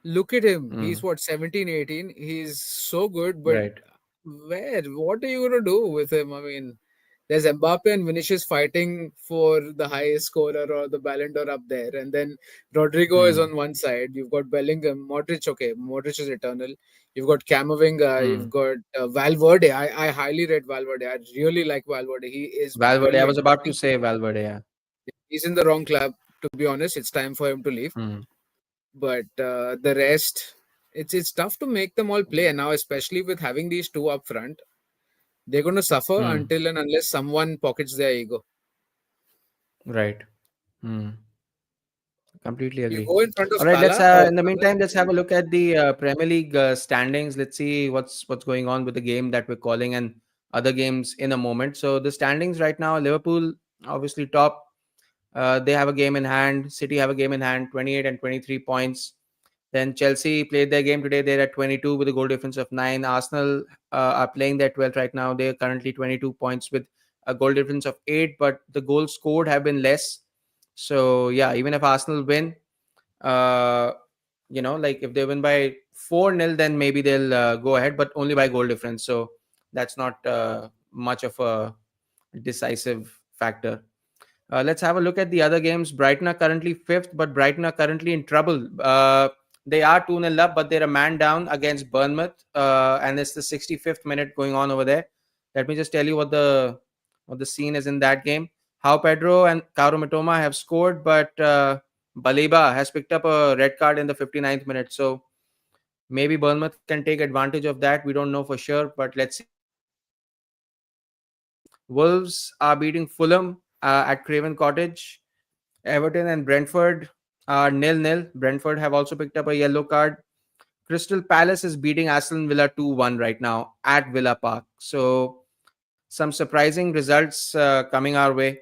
Look at him. He's Mm, what, 17, 18. He's so good, but right. what are you going to do with him? I mean, there's Mbappe and Vinicius fighting for the highest scorer or the Ballon d'Or up there. And then Rodrigo is Mm, on one side. You've got Bellingham, Modric. Okay, Modric is eternal. You've got Camavinga. You've mm. got Valverde. I highly rate Valverde. I really like Valverde. He is Valverde. I was brilliant. I about to think say Valverde. Yeah. he's in the wrong club, to be honest. It's time for him to leave. Mm, But the rest, it's tough to make them all play. And now, especially with having these two up front, they're going to suffer mm. until and unless someone pockets their ego. Right. Mm. Completely You agree. go in front of All right. Let's Salah or in the Salah. meantime, let's have a look at the Premier League standings. Let's see what's going on with the game that we're calling and other games in a moment. So the standings right now: Liverpool obviously top. They have a game in hand. City have a game in hand, 28 and 23 points. Then Chelsea played their game today. They're at 22 with a goal difference of 9. Arsenal are playing their 12th right now. They're currently 22 points with a goal difference of 8, but the goals scored have been less. So, yeah, even if Arsenal win, uh, like if they win by 4-0, then maybe they'll go ahead, but only by goal difference. So that's not much of a decisive factor. Let's have a look at the other games. Brighton are currently fifth, but Brighton are currently in trouble. They are 2-0 up, but they're a man down against Bournemouth, and it's the 65th minute going on over there. Let me just tell you what the scene is in that game. How Pedro and Kaoru Mitoma have scored, but Baleba has picked up a red card in the 59th minute. So maybe Bournemouth can take advantage of that. We don't know for sure, but let's see. Wolves are beating Fulham at Craven Cottage. Everton and Brentford are 0-0. Brentford have also picked up a yellow card. Crystal Palace is beating Aston Villa 2-1 right now at Villa Park. So some surprising results coming our way.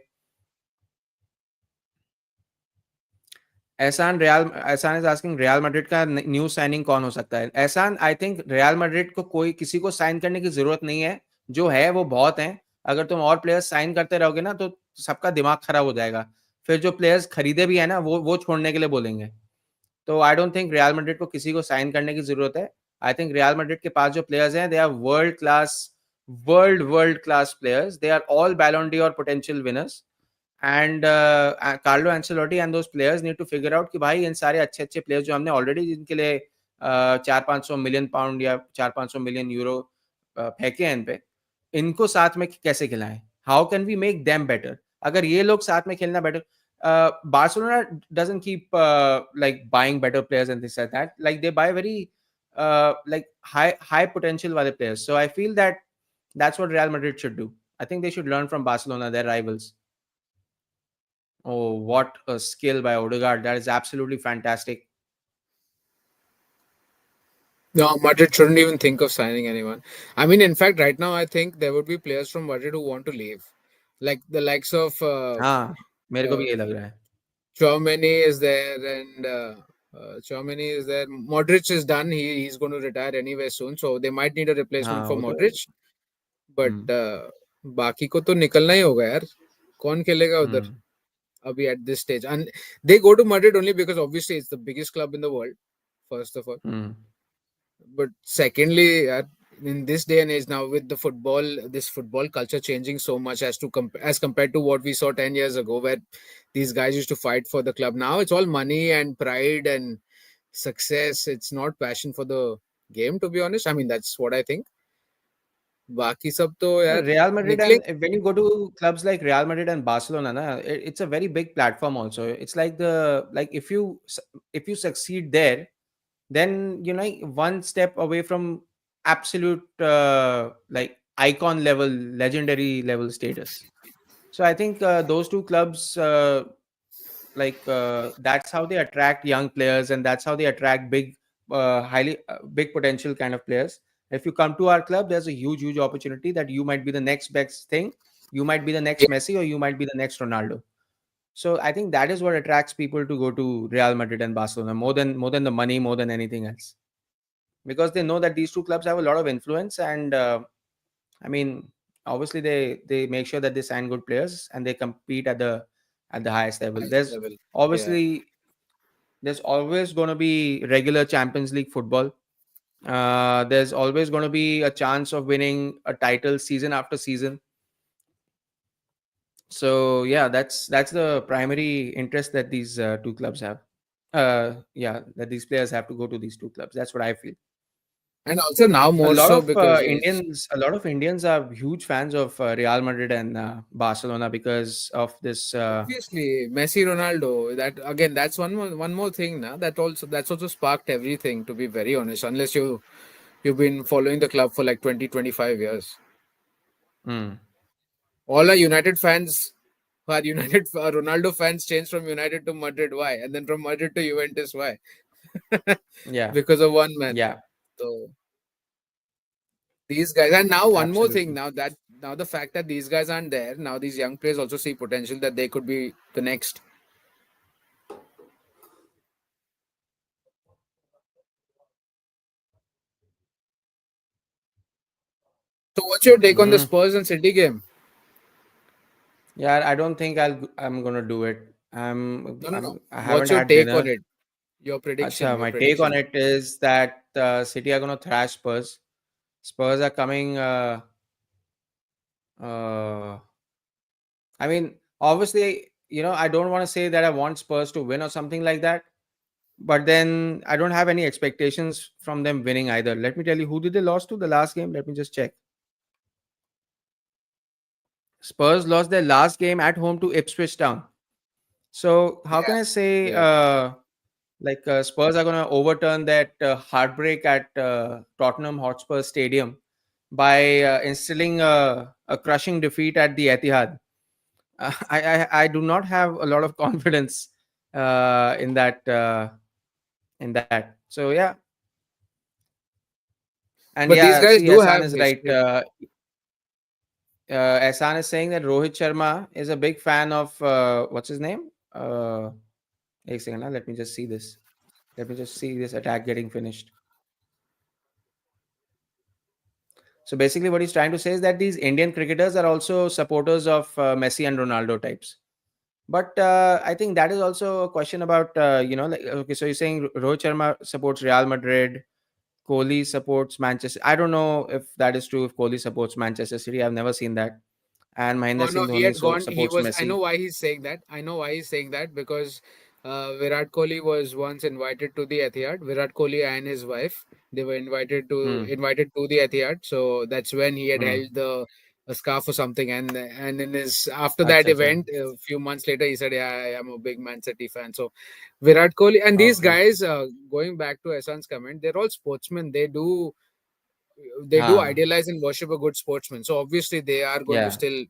एहसान is asking real Madrid का new signing कौन हो सकता है? एहसान, I think real Madrid को कोई किसी को साइन करने की जरूरत नहीं है. जो है वो बहुत है. अगर तुम और प्लेयर्स साइन करते रहोगे ना तो सबका दिमाग खराब हो जाएगा. फिर जो प्लेयर्स खरीदे भी है ना वो छोड़ने के लिए बोलेंगे. तो I don't think real Madrid को किसी को साइन करने की जरूरत है. आई थिंक रियल मैड्रिड के पास जो प्लेयर्स हैं they are world class players. They are all Ballon d'Or potential winners. And Carlo Ancelotti and those players need to figure out कि भाई इन सारे अच्छे अच्छे प्लेयर्स जो हमने ऑलरेडी जिनके लिए £400-500 million या 400-500 million फेंके हैं इन पे, इनको साथ में कैसे खिलाएं? How can we make them better? अगर ये लोग साथ में खेलना better, Barcelona doesn't keep like buying better players and things like that. Like they buy very like high potential wale players. So I feel that that's what Real Madrid should do. I think they should learn from Barcelona, their rivals. Oh, what a skill by Ødegaard! That is absolutely fantastic. No, Madrid shouldn't even think of signing anyone. I mean, in fact, right now, I think there would be players from Madrid who want to leave, like the likes of हाँ, मेरे को भी uh, ये लग रहा है. Chouameni is there, and Chouameni is there. Modric is done. He's going to retire anyway soon, so they might need a replacement हाँ, for वो तो. Modric. But हम्म. बाकी को तो निकलना ही होगा यार. कौन खेलेगा उधर? हम्म. Abhi at this stage, and they go to Madrid only because obviously it's the biggest club in the world. First of all, hmm. but secondly, in this day and age now, with the football, this football culture changing so much as compared to what we saw 10 years ago, where these guys used to fight for the club. Now it's all money and pride and success. It's not passion for the game, to be honest. I mean, that's what I think. बाकी सब तो यार Real Madrid, निकलेंगे. and when you go to clubs like Real Madrid and Barcelona, na, it's a very big platform also. It's like if you succeed there, then you know one step away from absolute like icon level, legendary level status. So I think those two clubs, that's how they attract young players, and that's how they attract big potential kind of players. If you come to our club, there's a huge opportunity that you might be the next best thing. You might be the next Messi, or you might be the next Ronaldo. So I think that is what attracts people to go to Real Madrid and Barcelona more than the money, more than anything else, because they know that these two clubs have a lot of influence, and I mean, obviously they make sure that they sign good players and they compete at the highest level. Highest level. Yeah. Obviously there's always going to be regular Champions League football. There's always going to be a chance of winning a title season after season. So yeah, that's the primary interest that these two clubs have. Yeah, that these players have to go to these two clubs. That's what I feel. And also now A more lot so of because Indians are huge fans of Real Madrid and Barcelona because of this. obviously Messi, Ronaldo. That again, that's one more thing now. That's also sparked everything. To be very honest, unless you've been following the club for like 20-25 years. Mm, All our United fans who are United Ronaldo fans changed from United to Madrid. Why? And then from Madrid to Juventus. Why? yeah, Because of one man. yeah, So these guys, and now one more thing. absolutely. Now the fact that these guys aren't there, now these young players also see potential that they could be the next. So what's your take on the Mm. Spurs and City game? Yeah, I don't think I'm gonna do it. No, no, no. I haven't What's your had take on dinner. it? Your prediction. Acha, Your my take on prediction. it is that City are gonna thrash Spurs. Spurs are coming. Uh, I mean, obviously, I don't want to say that I want Spurs to win or something like that. But then I don't have any expectations from them winning either. Let me tell you, who did they lose to the last game? Let me just check. Spurs lost their last game at home to Ipswich Town. So how can Yeah, I say yeah. Spurs are going to overturn that heartbreak at Tottenham Hotspur Stadium by instilling a crushing defeat at the Etihad? I do not have a lot of confidence in that. So yeah, and But these yeah, guys see, do Ahsan have is right. history. Ahsan is saying that Rohit Sharma is a big fan of what's his name? Ek second, let me just see this. Let me just see this attack getting finished. So basically, what he's trying to say is that these Indian cricketers are also supporters of Messi and Ronaldo types. But I think that is also a question about okay. So you're saying Rohit Sharma supports Real Madrid, Kohli supports Manchester. I don't know if that is true. If Kohli supports Manchester City, I've never seen that. And Oh Mahendra no, Singh he Dhoni had gone. He supports was. I know Messi. why he's saying that. I know why he's saying that because Virat Kohli was once invited to the Etihad. Virat Kohli and his wife, they were Hmm. invited to the Etihad. So that's when he had Hmm. held the a scarf or something. And in his after that Acha, acha. event, a few months later, he said, "Yeah, I am a big Man City fan." So Virat Kohli and these Okay. guys, going back to Ehsan's comment, they're all sportsmen. They do Ah, idealize and worship a good sportsman. So obviously, they are going to yeah. still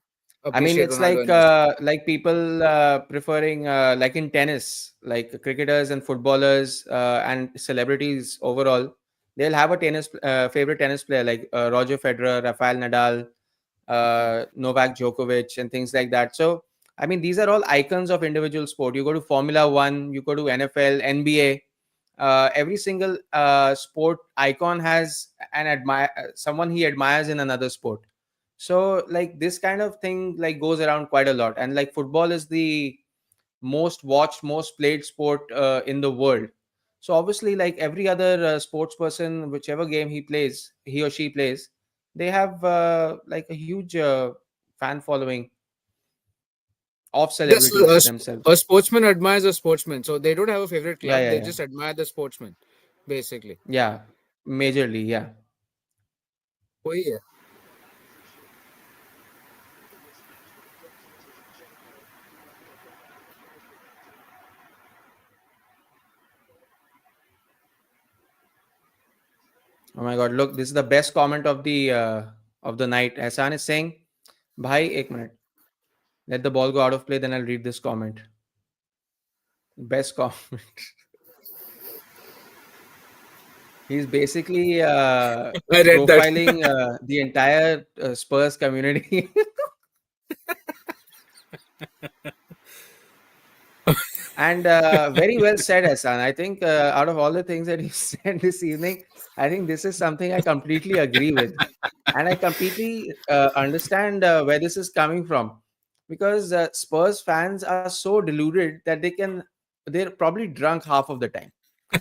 I mean, appreciate it's Ronaldo and Messi. like people preferring like in tennis, like cricketers and footballers and celebrities overall. They'll have a tennis favorite tennis player like Roger Federer, Rafael Nadal, Novak Djokovic, and things like that. So, I mean, these are all icons of individual sport. You go to Formula One, you go to NFL, NBA. Every single sport icon has an admire someone he admires in another sport. So like this kind of thing like goes around quite a lot, and like football is the most watched, most played sport in the world. So obviously, like every other sports person, whichever game he or she plays, they have like a huge fan following of Just celebrities themselves. a sportsman admires a sportsman, so they don't have a favorite Yeah, club. yeah, They yeah, just admire the sportsman, basically. yeah. Majorly, yeah. Oh yeah. Oh my God! Look, this is the best comment of the night. Hassan is saying, "Bhai, ek minute. Let the ball go out of play, then I'll read this comment." Best comment. He's basically I read that. profiling the entire Spurs community. And very well said, Hassan. I think out of all the things that you said this evening, I think this is something I completely agree with. And I completely understand where this is coming from. Because Spurs fans are so deluded that they're probably drunk half of the time.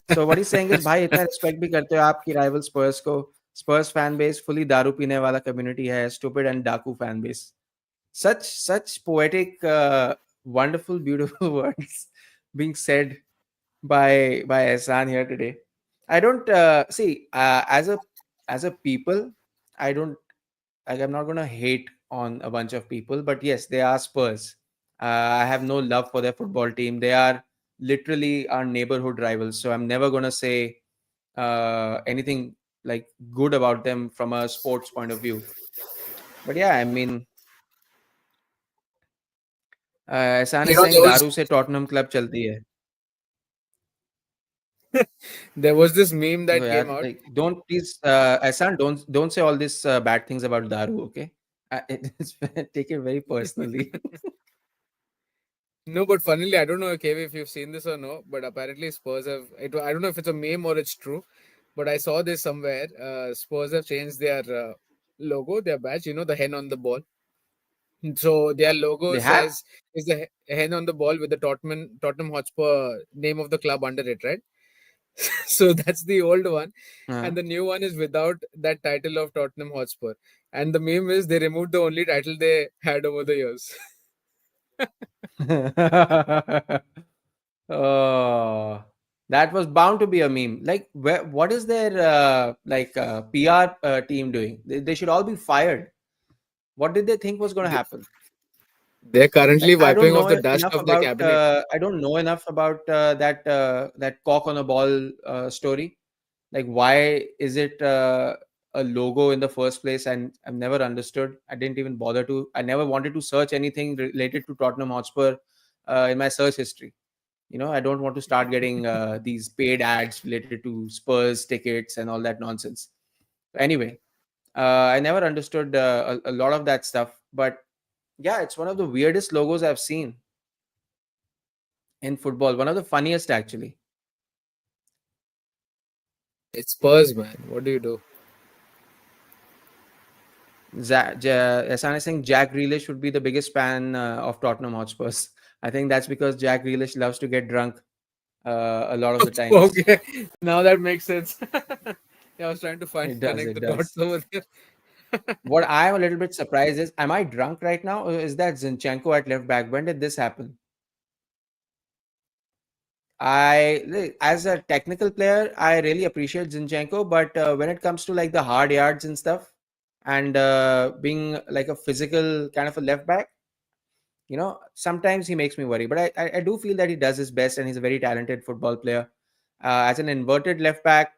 So what he's saying is, भाई इतना respect भी करते हो आपकी rival Spurs को. Spurs fan base fully दारू पीने वाला community है, stupid and डाकू fan base. Such poetic, wonderful, beautiful words being said by Ehsan here today. I don't see as a people. I don't like, I'm not gonna hate on a bunch of people, but yes, they are Spurs. I have no love for their football team. They are literally our neighborhood rivals. So I'm never gonna say anything like good about them from a sports point of view. But yeah, I mean, एहसान You is know, saying दारू से Tottenham club चलती है. there was this meme So that yeah, came out. like don't please, Ehsan, don't say all this bad things about daru, okay? It's take it very personally. No, but funnily, I don't know, KV, if you've seen this or no, but apparently Spurs have. I don't know if it's a meme or it's true, but I saw this somewhere. Spurs have changed their logo, their badge. You know, the hen on the ball. So their logo They have. is the hen on the ball with the Tottenham Hotspur name of the club under it, right? So that's the old one, and the new one is without that title of Tottenham Hotspur. And the meme is they removed the only title they had over the years. Oh, that was bound to be a meme. Like, what is their PR team doing? They should all be fired. What did they think was going to happen? They're currently Like, I don't wiping off know the dust enough of their about. cabinet. I don't know enough about that cock on a ball story. Like, why is it a logo in the first place? And I've never understood. I didn't even bother to. I never wanted to search anything related to Tottenham Hotspur in my search history. I don't want to start getting these paid ads related to Spurs tickets and all that nonsense. Anyway, I never understood a lot of that stuff. But yeah, it's one of the weirdest logos I've seen in football. One of the funniest, actually. It's Spurs, man. What do you do? Ehsan is saying Jack Grealish would be the biggest fan of Tottenham Hotspurs. I think that's because Jack Grealish loves to get drunk a lot of the times. Okay, now that makes sense. Yeah, I was trying to It does. connect It the dots does. over there. What I'm a little bit surprised is, am I drunk right now, or is that Zinchenko at left back? When did this happen? As a technical player, I really appreciate Zinchenko, but when it comes to like the hard yards and stuff, and being like a physical kind of a left back, sometimes he makes me worry. But I do feel that he does his best, and he's a very talented football player. As an inverted left back,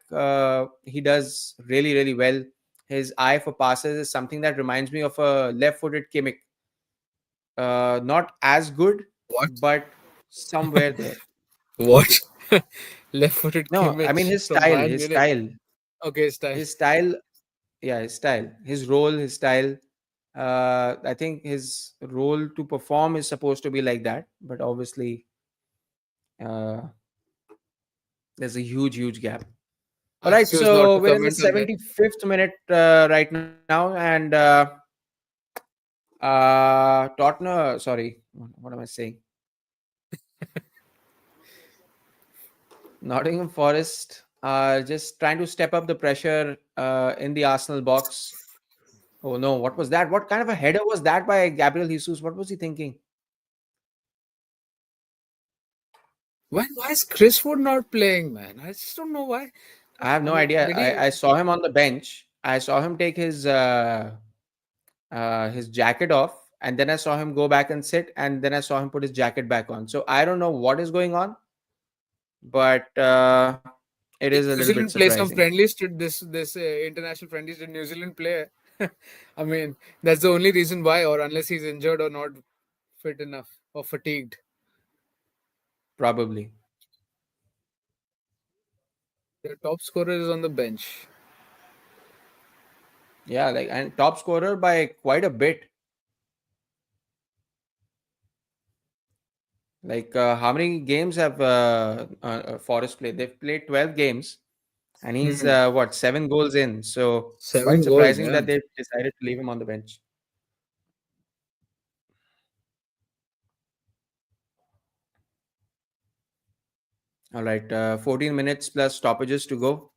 he does really, really well. His eye for passes is something that reminds me of a left-footed Kimmich. Not as good, What? but somewhere there. What? Left-footed No, I mean Kimmich his from style, Bayern his Munich. style, Okay, style. his style. Yeah, his style, his role, his style. I think his role to perform is supposed to be like that, but obviously, uh, there's a huge, huge gap. All I right, choose not so to we're in the comment on that. 75th minute right now, and Tottenham. Sorry, what am I saying? Nottingham Forest are just trying to step up the pressure in the Arsenal box. Oh no, what was that? What kind of a header was that by Gabriel Jesus? What was he thinking? Why is Chris Wood not playing, man? I just don't know why. I have I no mean, idea. did he? I saw him on the bench. I saw him take his jacket off, and then I saw him go back and sit, and then I saw him put his jacket back on. So I don't know what is going on, but it is Did a little New bit Zealand play some surprising. friendlies? Did this international friendlies? Did New Zealand play? I mean, that's the only reason why, or unless he's injured or not fit enough or fatigued. Probably. Their top scorer is on the bench. Yeah, like, and top scorer by quite a bit. Like, how many games have Forest played? They've played 12 games, and he's Hmm. what, 7 goals in. So quite 7 goals, surprising yeah. that they decided to leave him on the bench. All right, 14 minutes plus stoppages to go.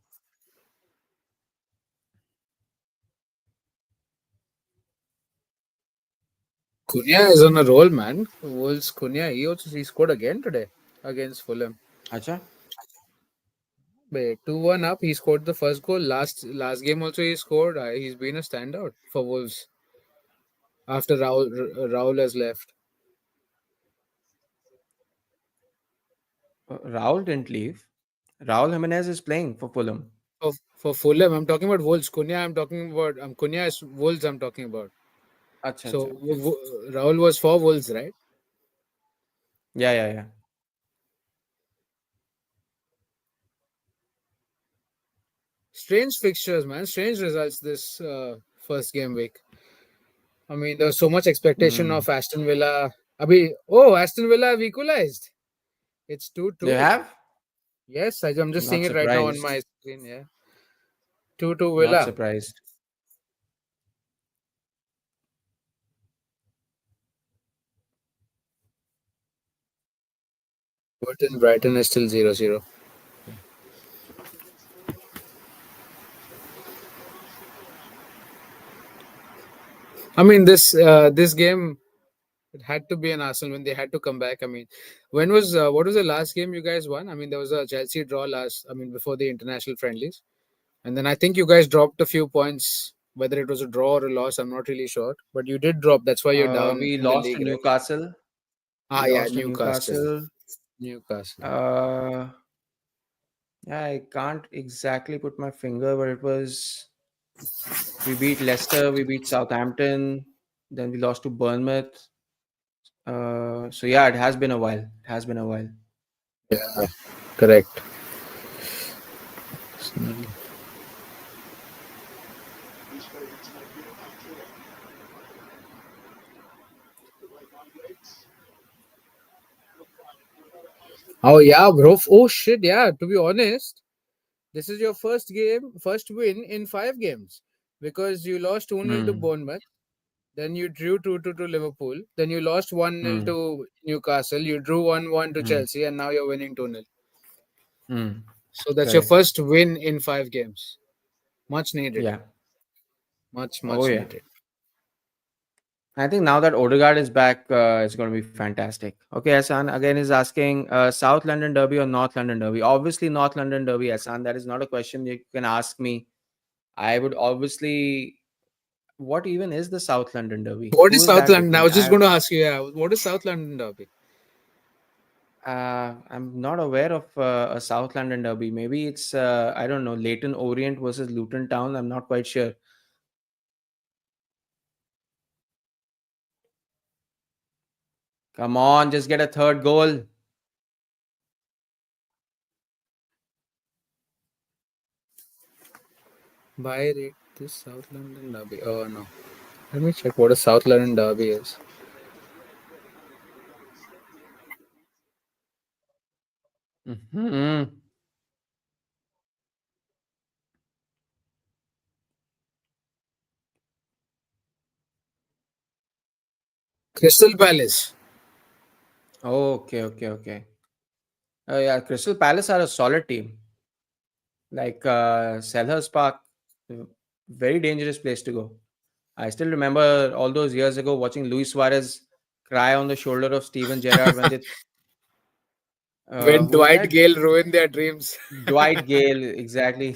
Cunha is on a roll, man. Wolves Cunha, he scored again today against Fulham. Acha. Wait, 2-1 up. He scored the first goal. Last game also he scored. He's been a standout for Wolves after Raul has left. Raul didn't leave. Raul Jimenez is playing for Fulham. For Fulham, I'm talking about Wolves. Cunha, I'm talking about Cunha is Wolves. I'm talking about. Acha, So acha. Okay. Raul was for Wolves, right? Yeah, yeah, yeah. Strange fixtures, man. Strange results this first game week. I mean, there was so much expectation Hmm. of Aston Villa. Oh, Aston Villa have equalized. It's They 2-2. have? Yes, I'm just seeing Not it right now on surprised. my screen. Yeah, 2-2 Not Villa. surprised. Brighton is still 0-0. I mean, this game it had to be an Arsenal when they had to come back. I mean, what was the last game you guys won? I mean, there was a Chelsea draw last. I mean, before the international friendlies, and then I think you guys dropped a few points. Whether it was a draw or a loss, I'm not really sure. But you did drop. That's why you're down We in the lost to league, right? Newcastle. We Ah, yeah, lost to Newcastle. Newcastle. Newcastle. Uh, yeah, I can't exactly put my finger, but it was. We beat Leicester. We beat Southampton. Then we lost to Bournemouth. So yeah, it has been a while. It has been a while. Yeah, correct. Oh yeah, bro. Oh shit, yeah. To be honest, this is your first win in 5 games because you lost 2-0 to Hmm. Bournemouth, then you drew 2-2 to Liverpool, then you lost 1-0 Hmm. to Newcastle, you drew 1-1 to Hmm. Chelsea, and now you're winning 2-0. Hmm. So that's your Correct. first win in 5 games. Much needed. Yeah. Much, Oh much yeah. needed. I think now that Odegaard is back, it's going to be fantastic. Okay, Hassan again is asking South London Derby or North London Derby. Obviously, North London Derby, Hassan. That is not a question you can ask me. I would obviously. What even is the South London Derby? What Who is is South that London? I between? was just going to ask you. Yeah, what is South London Derby? I'm not aware of a South London Derby. Maybe it's I don't know, Leighton Orient versus Luton Town. I'm not quite sure. Come on, just get a third goal. Buy rate this South London Derby. Oh no. Let me check what a South London Derby is. Mhm. Crystal Palace. Okay, okay, okay. Yeah, Crystal Palace are a solid team. Like Selhurst Park, uh, very dangerous place to go. I still remember all those years ago watching Luis Suarez cry on the shoulder of Steven Gerrard when they When who was Dwight that? Gale ruined their dreams. Dwight Gale, exactly.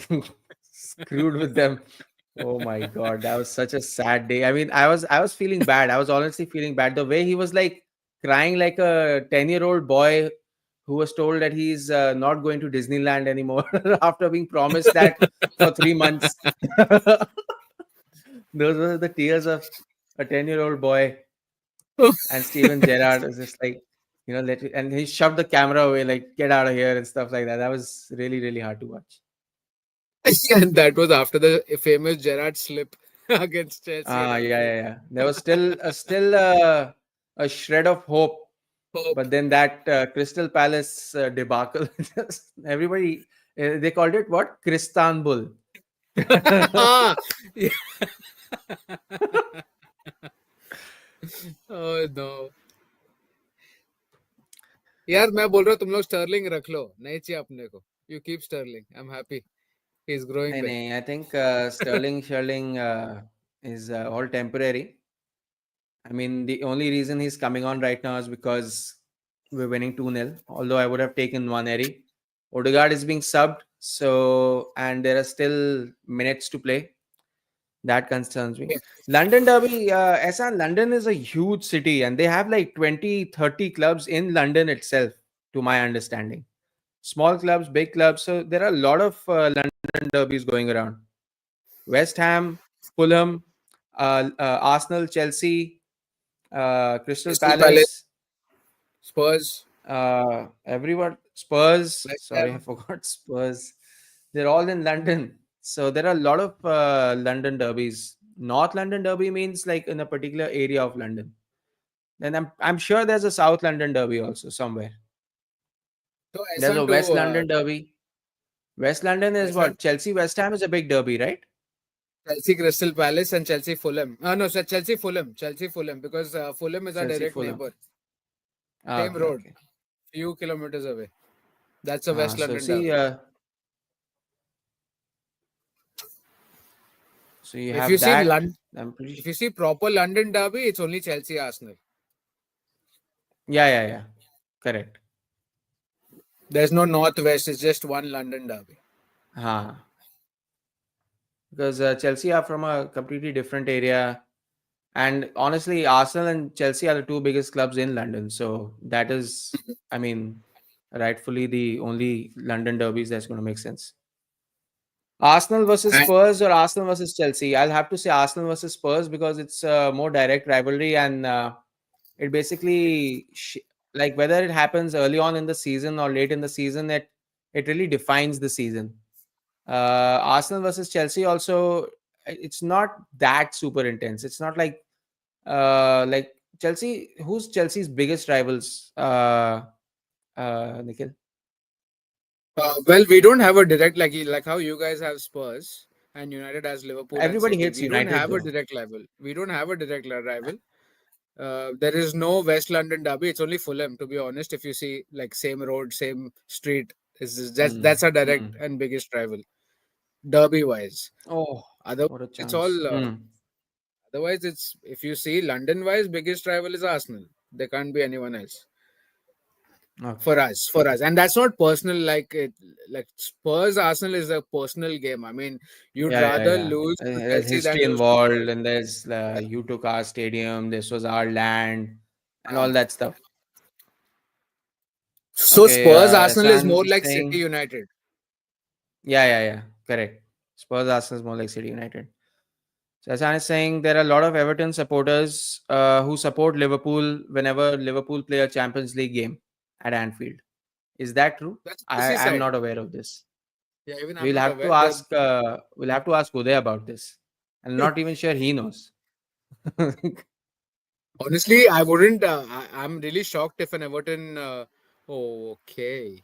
Screwed with them. Oh my god, that was such a sad day. I mean, I was feeling bad. I was honestly feeling bad. The way he was like crying like a 10-year-old boy who was told that he's not going to Disneyland anymore after being promised that for 3 months. Those were the tears of a 10-year-old boy. And Steven Gerrard was just like, and he shoved the camera away, like, get out of here and stuff like that. That was really, really hard to watch. And that was after the famous Gerrard slip against Chelsea at Ah, yeah, Anfield. yeah, yeah. There was still a shred of hope, Hope. but then that Crystal Palace debacle, everybody they called it what? Kristanbul. Ah, yeah. Oh no. यार मैं बोल रहा हूँ तुम लोग Stirling रख लो नहीं चाहिए अपने को you keep Sterling I am happy he is growing No, well no, I think Sterling is all temporary. I mean, the only reason he's coming on right now is because we're winning 2-0. Although I would have taken one Eri. Odegaard is being subbed, so and there are still minutes to play. That concerns me. London Derby, Ehsan, London is a huge city and they have like 20, 30 clubs in London itself, to my understanding. Small clubs, big clubs. So there are a lot of London derbies going around. West Ham, Fulham, Arsenal, Chelsea, Crystal Crystal Palace Palace, Spurs everyone, Spurs. West Sorry, I Ham forgot Spurs. They're all in London. So there are a lot of London derbies. North London derby means like in a particular area of London. Then I'm sure there's a South London derby also somewhere. तो There's ऐसा a तो West London derby. West London is ऐसा what? Chelsea West Ham is a big derby, right? Chelsea Crystal Palace and Chelsea Fulham no sir Chelsea Fulham because Fulham is our Chelsea direct Fulham. neighbor Ah, same okay, road okay. few kilometers away that's a West So London see, derby so you if you have see that. London I'm pretty. if you see proper London derby it's only Chelsea Arsenal Yeah, yeah, yeah. Correct. there's no northwest it's just one London derby Ah, because Chelsea are from a completely different area. And honestly, Arsenal and Chelsea are the two biggest clubs in London. So that is, I mean, rightfully the only London derbies that's going to make sense. Arsenal versus and Spurs or Arsenal versus Chelsea? I'll have to say Arsenal versus Spurs because it's a more direct rivalry and it basically, like whether it happens early on in the season or late in the season, it really defines the season. Arsenal versus Chelsea also, it's not that super intense. It's not like Chelsea. Who's Chelsea's biggest rivals? Nikhil. well, we don't have a direct like how you guys have Spurs and United has Liverpool and Everybody City. hates We don't United have a though. direct rival. We don't have a direct rival. There is no West London derby. It's only Fulham, to be honest. If you see like same road, same street, Hmm. that's our direct Hmm. and biggest rival, derby wise. Oh, Otherwise, what a it's all chance. Hmm. Otherwise, it's if you see London-wise, biggest rival is Arsenal. There can't be anyone else Okay. for us, and that's not personal. Like it, like Spurs Arsenal is a personal game. I mean, you'd Yeah, yeah, rather yeah. lose to There's Chelsea than history lose to involved, Spurs. and there's you took our stadium. This was our land, and Yeah. all that stuff. So Okay, Spurs Arsenal is Hassan more is like City saying, United. yeah, yeah, yeah, correct. Spurs Arsenal is more like City United. So Hassan is saying there are a lot of Everton supporters who support Liverpool whenever Liverpool play a Champions League game at Anfield. Is that true? That's I am Merseyside. not aware of this. Yeah, even I'm We'll not have to aware. But ask. We'll have to ask Uday about this. I'm not even sure he knows. honestly, I wouldn't. I'm really shocked if an Everton. Oh, okay.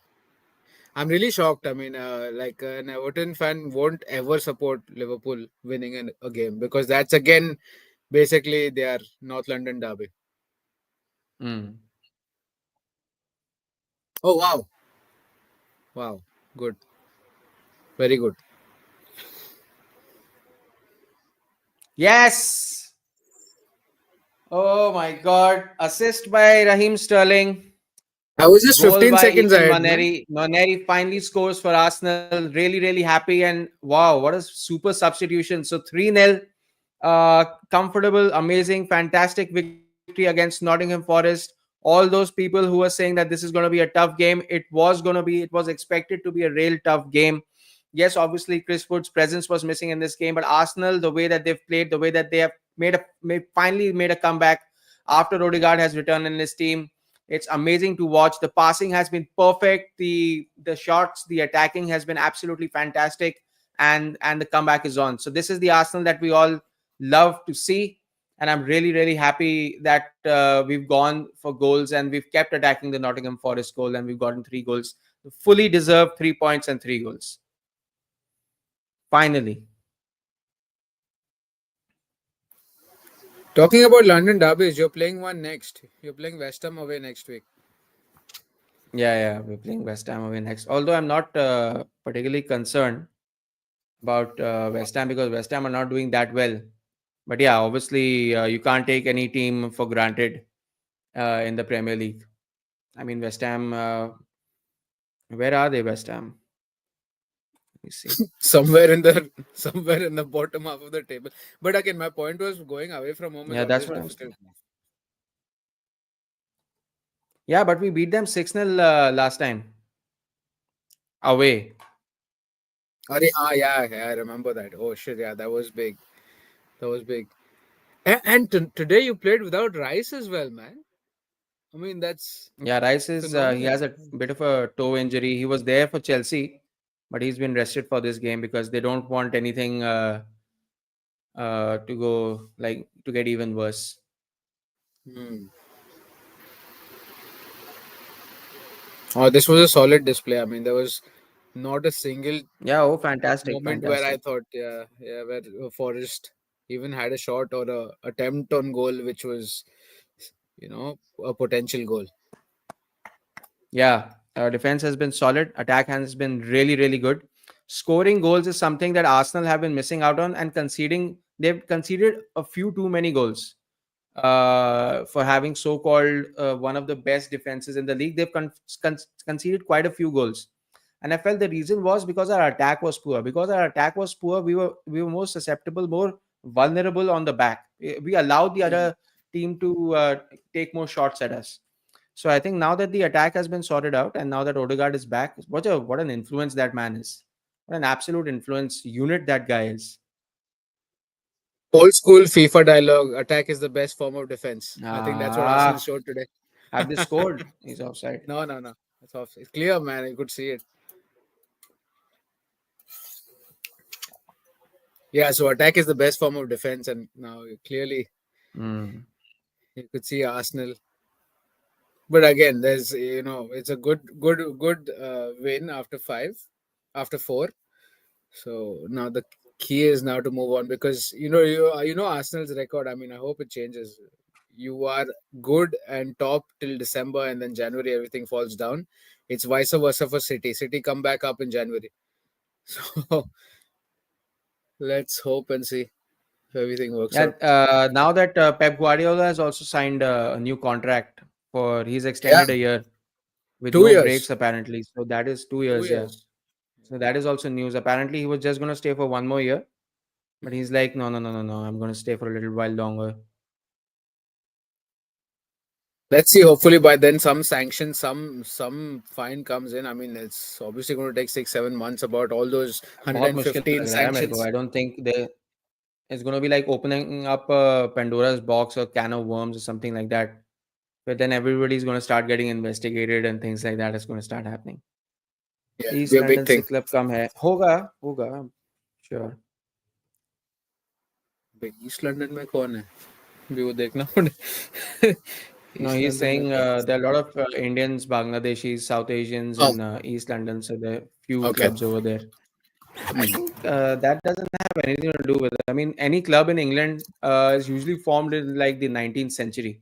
I'm really shocked. I mean, like an Everton fan won't ever support Liverpool winning a game because that's again basically their North London derby. Mm. Oh wow, wow, good, very good. Yes. Oh my God! Assist by Raheem Sterling. I was just Goal 15 by seconds Ethan ahead, man. Nwaneri. Nwaneri finally scores for Arsenal. Really, really happy. And wow, what a super substitution. So 3-0. Comfortable, amazing, fantastic victory against Nottingham Forest. All those people who were saying that this is going to be a tough game, it was expected to be a real tough game. Yes, obviously, Chris Wood's presence was missing in this game, but Arsenal, the way that they've played, the way that they have finally made a comeback after Ødegaard has returned in his team, it's amazing to watch. The passing has been perfect. The shots, the attacking has been absolutely fantastic, and the comeback is on. So this is the Arsenal that we all love to see, and I'm really really happy that we've gone for goals and we've kept attacking the Nottingham Forest goal and we've gotten 3 goals, fully deserved 3 points and 3 goals. Finally, Talking about London derbies, you're playing one next. You're playing West Ham away next week. yeah, yeah, we're playing West Ham away next. Although I'm not particularly concerned about West Ham because West Ham are not doing that well. But yeah, obviously, you can't take any team for granted in the Premier League. I mean, West Ham, where are they, West Ham? Let me see. Somewhere in the bottom half of the table. But again, my point was going away from home is Yeah, that's always what I'm difficult. saying. Yeah, but we beat them 6-0 last time away. Yeah, I remember that. Oh shit, yeah, that was big. That was big. And today you played without Rice as well, man. I mean, that's Yeah, Rice is, he phenomenal. has a bit of a toe injury. He was there for Chelsea, but he's been rested for this game because they don't want anything to go like to get even worse. Hmm. Oh, this was a solid display. I mean, there was not a single Yeah, oh, fantastic, moment where I fantastic. thought, where Forest even had a shot or a attempt on goal, which was, a potential goal. Yeah, defense has been solid. Attack has been really, really good. Scoring goals is something that Arsenal have been missing out on and conceding. They've conceded a few too many goals for having so-called one of the best defenses in the league. They've conceded quite a few goals, and I felt the reason was because our attack was poor. Because our attack was poor, we were more susceptible, more vulnerable on the back. We allowed the Mhm. other team to take more shots at us. So I think now that the attack has been sorted out, and now that Odegaard is back, what an influence that man is! What an absolute influence unit that guy is. Old school FIFA dialogue: attack is the best form of defense. I think that's what Arsenal Ah, showed today. have they scored? He's offside. No, no, no. It's off. It's clear, man. You could see it. Yeah, so attack is the best form of defense, and now clearly Mm. you could see Arsenal. But again, there's it's a good win after five, after four. So now the key is now to move on because you know Arsenal's record. I mean, I hope it changes. You are good and top till December, and then January everything falls down. It's vice versa for City. City come back up in January. So let's hope and see. if everything works Yeah, out. now that Pep Guardiola has also signed a new contract for he's Yeah, extended a year with two no breaks years. apparently. So that is two Two years, yeah. years. So that is also news. Apparently he was just gonna stay for one more year, but Mhm. he's like, no, no, no, no, no. I'm gonna stay for a little while longer. Let's see. Hopefully by then some sanction, some fine comes in. I mean, it's obviously going to take 6 7 months about all those बहुत मुश्किल 115 लग रहा है मेरे को. sanctions. I don't think they it's gonna be like opening up Pandora's box or can of worms or something like that. But then everybody's gonna start getting investigated and things like that is gonna start happening. Yeah, it'll be east a big London से thing. Club कम है होगा होगा sure. भाई east London में कौन है भी वो देखना पड़े No, ईस्ट he's लंदन में saying कौन there are a lot of Indians, Bangladeshis, South Asians है in East London, so there are few okay. clubs over there. I think that doesn't have anything to do with it. I mean, any club in England is usually formed in like the 19th century.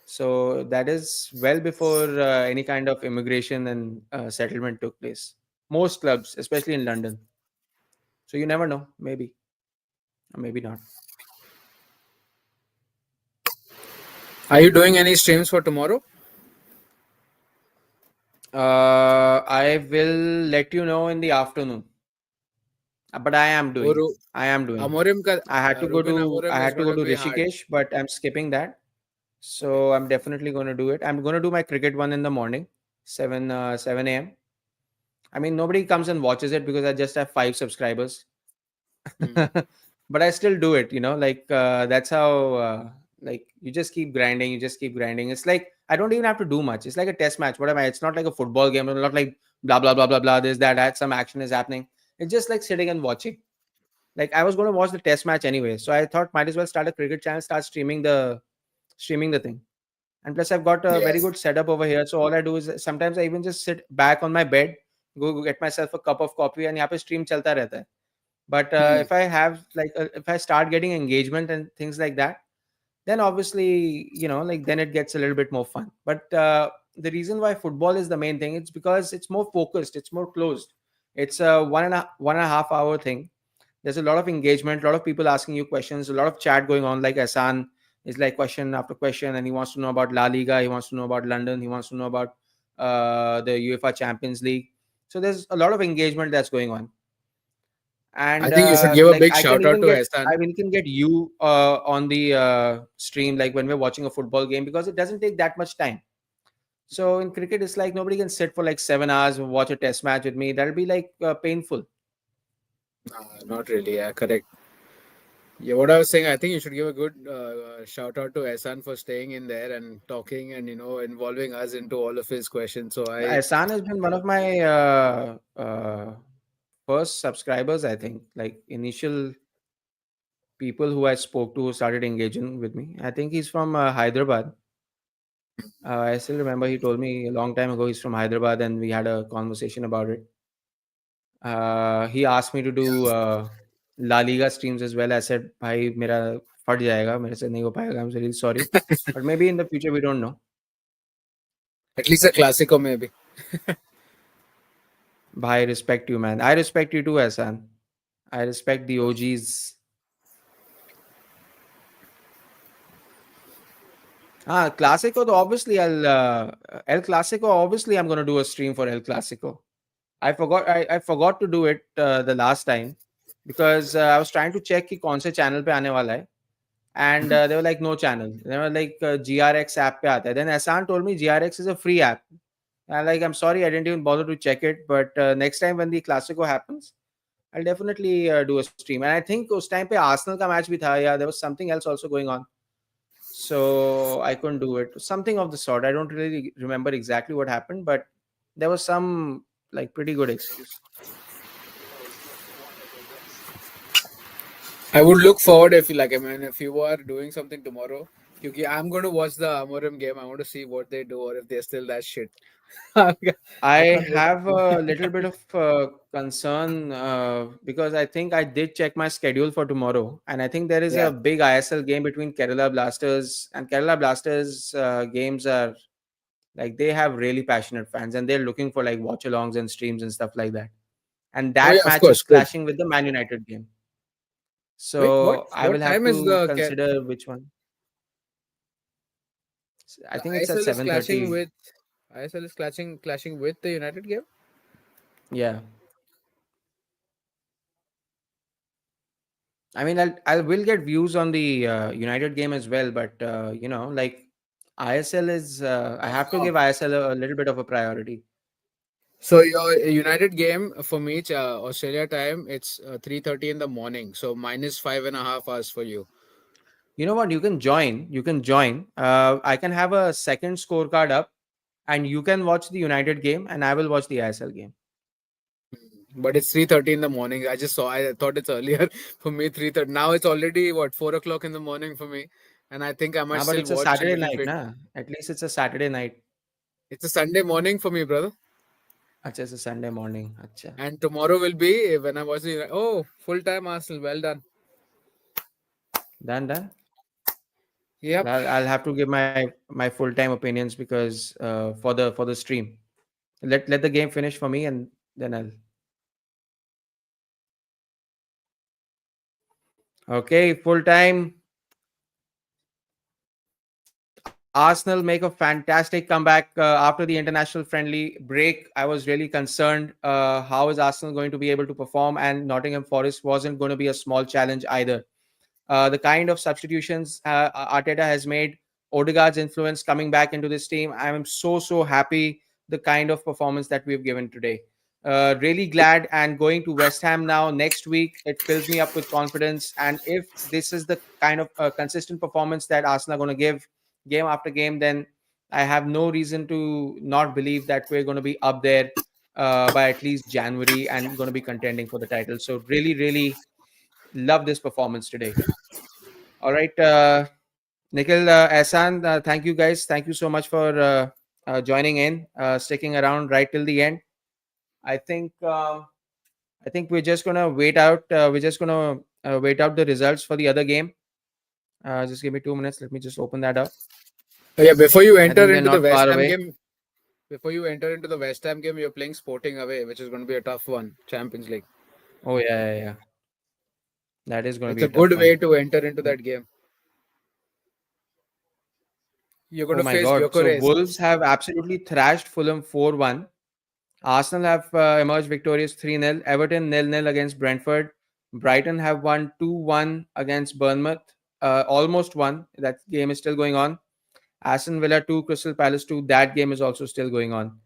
So that is well before any kind of immigration and settlement took place. Most clubs, especially in London. So you never know, maybe or maybe not. Are you doing any streams for tomorrow? I will let you know in the afternoon. But I am वो doing. I am doing. अमोरियम का Ruben I Amorim is had to going go to to be hard. Rishikesh, but I'm skipping that. Okay. So I'm definitely going to do it. I'm going to do my cricket one in the morning, 7 a.m. I mean, nobody comes and watches it because I just have 5 subscribers. Hmm. But I still do it, like that's how like you just keep grinding, you just keep grinding. It's like I don't even have to do much. It's like a test match. What am I? It's not like a football game. It's not like blah blah blah blah blah. This that some action is happening. It's just like sitting and watching. Like I was going to watch the test match anyway, so I thought might as well start a cricket channel, start streaming the thing. And plus I've got a Yeah. very good setup over here, so all I do is sometimes I even just sit back on my bed, go get myself a cup of coffee, and यहाँ पे stream चलता रहता है. But Hmm. if I have like if I start getting engagement and things like that, then obviously like then it gets a little bit more fun. But the reason why football is the main thing, it's because it's more focused, it's more closed. It's a 1.5 hour thing. There's a lot of engagement, a lot of people asking you questions, a lot of chat going on. Like Asan is like question after question, and he wants to know about La Liga, he wants to know about London, he wants to know about the UEFA Champions League. So there's a lot of engagement that's going on. I And think you should give a like big shout out to I Ehsan. even can get you on the stream, like when we're watching a football game, because it doesn't take that much time. So in cricket, it's like nobody can sit for like 7 hours and watch a test match with me. That'll be like painful. Not really. Yeah, correct. Yeah, what I was saying, I think you should give a good shout out to Ehsan for staying in there and talking and involving us into all of his questions. So Ahsan has been one of my first subscribers, I think. Like initial people who I spoke to who started engaging with me. I think he's from Hyderabad. I still remember he told me a long time ago he's from Hyderabad, and we had a conversation about it. He asked me to do La Liga streams as well. I said, "भाई मेरा फट जाएगा, मेरे से नहीं हो पाएगा. I'm really sorry, but maybe in the future we don't know." at least a Classico maybe. Bhai, respect you, man. I respect you too, Hassan. I respect the OGs. Clasico, though, obviously El Clasico. Obviously, I'm gonna do a stream for El Clasico. I forgot to do it the last time because I was trying to check कि कौन से channel पे आने वाला है. And they were like, no channel. They were like GRX app pe aata hai. Then Asan told me GRX is a free app. And like, I'm sorry, I didn't even bother to check it. But next time when the Clasico happens, I'll definitely do a stream. And I think उस time पे Arsenal का match भी था. Yeah, there was something else also going on. So I couldn't do it. Something of the sort. I don't really remember exactly what happened, but there was some like pretty good excuse. I would look forward if if you are doing something tomorrow. Because I'm going to watch the Amorim game. I want to see what they do or if they're still that shit. I I can't wait to have see. a little bit of concern because I think I did check my schedule for tomorrow, and I think there is Yeah. a big ISL game between Kerala Blasters and Kerala Blasters. Games are like they have really passionate fans, and they're looking for like watch-alongs and streams and stuff like that. And Oh yeah, that of match is course. Good. clashing with the Man United game. Wait, what? So I What will have time is to the consider which one. I the think it's at ISL is clashing 7:30. with ISL is clashing with the United game? Yeah. I mean, I will get views on the United game as well, but like ISL is I have to Oh. give ISL a little bit of a priority. So your United game for me, Australia time, it's 3:30 in the morning. So minus 5.5 hours for you. You know what? You can join. You can join. I can have a second scorecard up, and you can watch the United game, and I will watch the ISL game. But it's 3:30 in the morning. I just saw. I thought it's earlier for me. 3:30. Now it's already what 4 o'clock in the morning for me, and I think I might But still it's a watch a Saturday little night, bit. na? At least it's a Saturday night. It's a Sunday morning for me, brother. Acha, it's a Sunday morning. Acha. And tomorrow will be when I watch the. Oh, full time Arsenal. Well done. Done. Yep. I'll have to give my full time opinions because for the stream. Let the game finish for me, and then I'll. Okay, full time. Arsenal make a fantastic comeback after the international friendly break. I was really concerned how is Arsenal going to be able to perform, and Nottingham Forest wasn't going to be a small challenge either. The kind of substitutions Arteta has made, Ødegaard's influence coming back into this team. I am so happy the kind of performance that we've given today. Really glad, and going to West Ham now next week. It fills me up with confidence. And if this is the kind of consistent performance that Arsenal are going to give game after game, then I have no reason to not believe that we're going to be up there by at least January and going to be contending for the title. So really love this performance today. All right, Nikhil, Ehsan, thank you guys. Thank you so much for joining in, sticking around right till the end. I think I think we're just gonna wait out. We're just gonna wait out the results for the other game. Just give me 2 minutes. Let me just open that up. Yeah. Before you I think enter they're into the not West far Ham away. game, you're playing Sporting away, which is going to be a tough one. Champions League. Oh yeah. That is gonna It's be a a tough good one. way to enter into that game. You're going Oh to my face God. So Gyökeres. Wolves have absolutely thrashed Fulham 4-1. Arsenal have emerged victorious 3-0. Everton 0-0 against Brentford. Brighton have won 2-1 against Bournemouth. Almost won. That game is still going on. Aston Villa 2, Crystal Palace 2. That game is also still going on.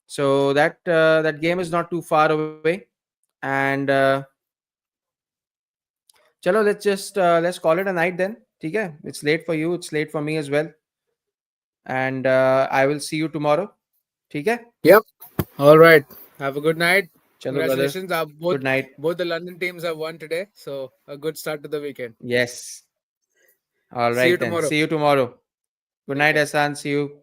So that game is not too far away. And chalo, let's call it a night then. Okay? It's late for you. It's late for me as well. And I will see you tomorrow. Okay? Yep. All right. Have a good night. Chalo, brother. Congratulations. Good night. Both the London teams have won today. So a good start to the weekend. Yes. All See you right then. tomorrow. See you tomorrow. Good Take night, care. Asan. See you.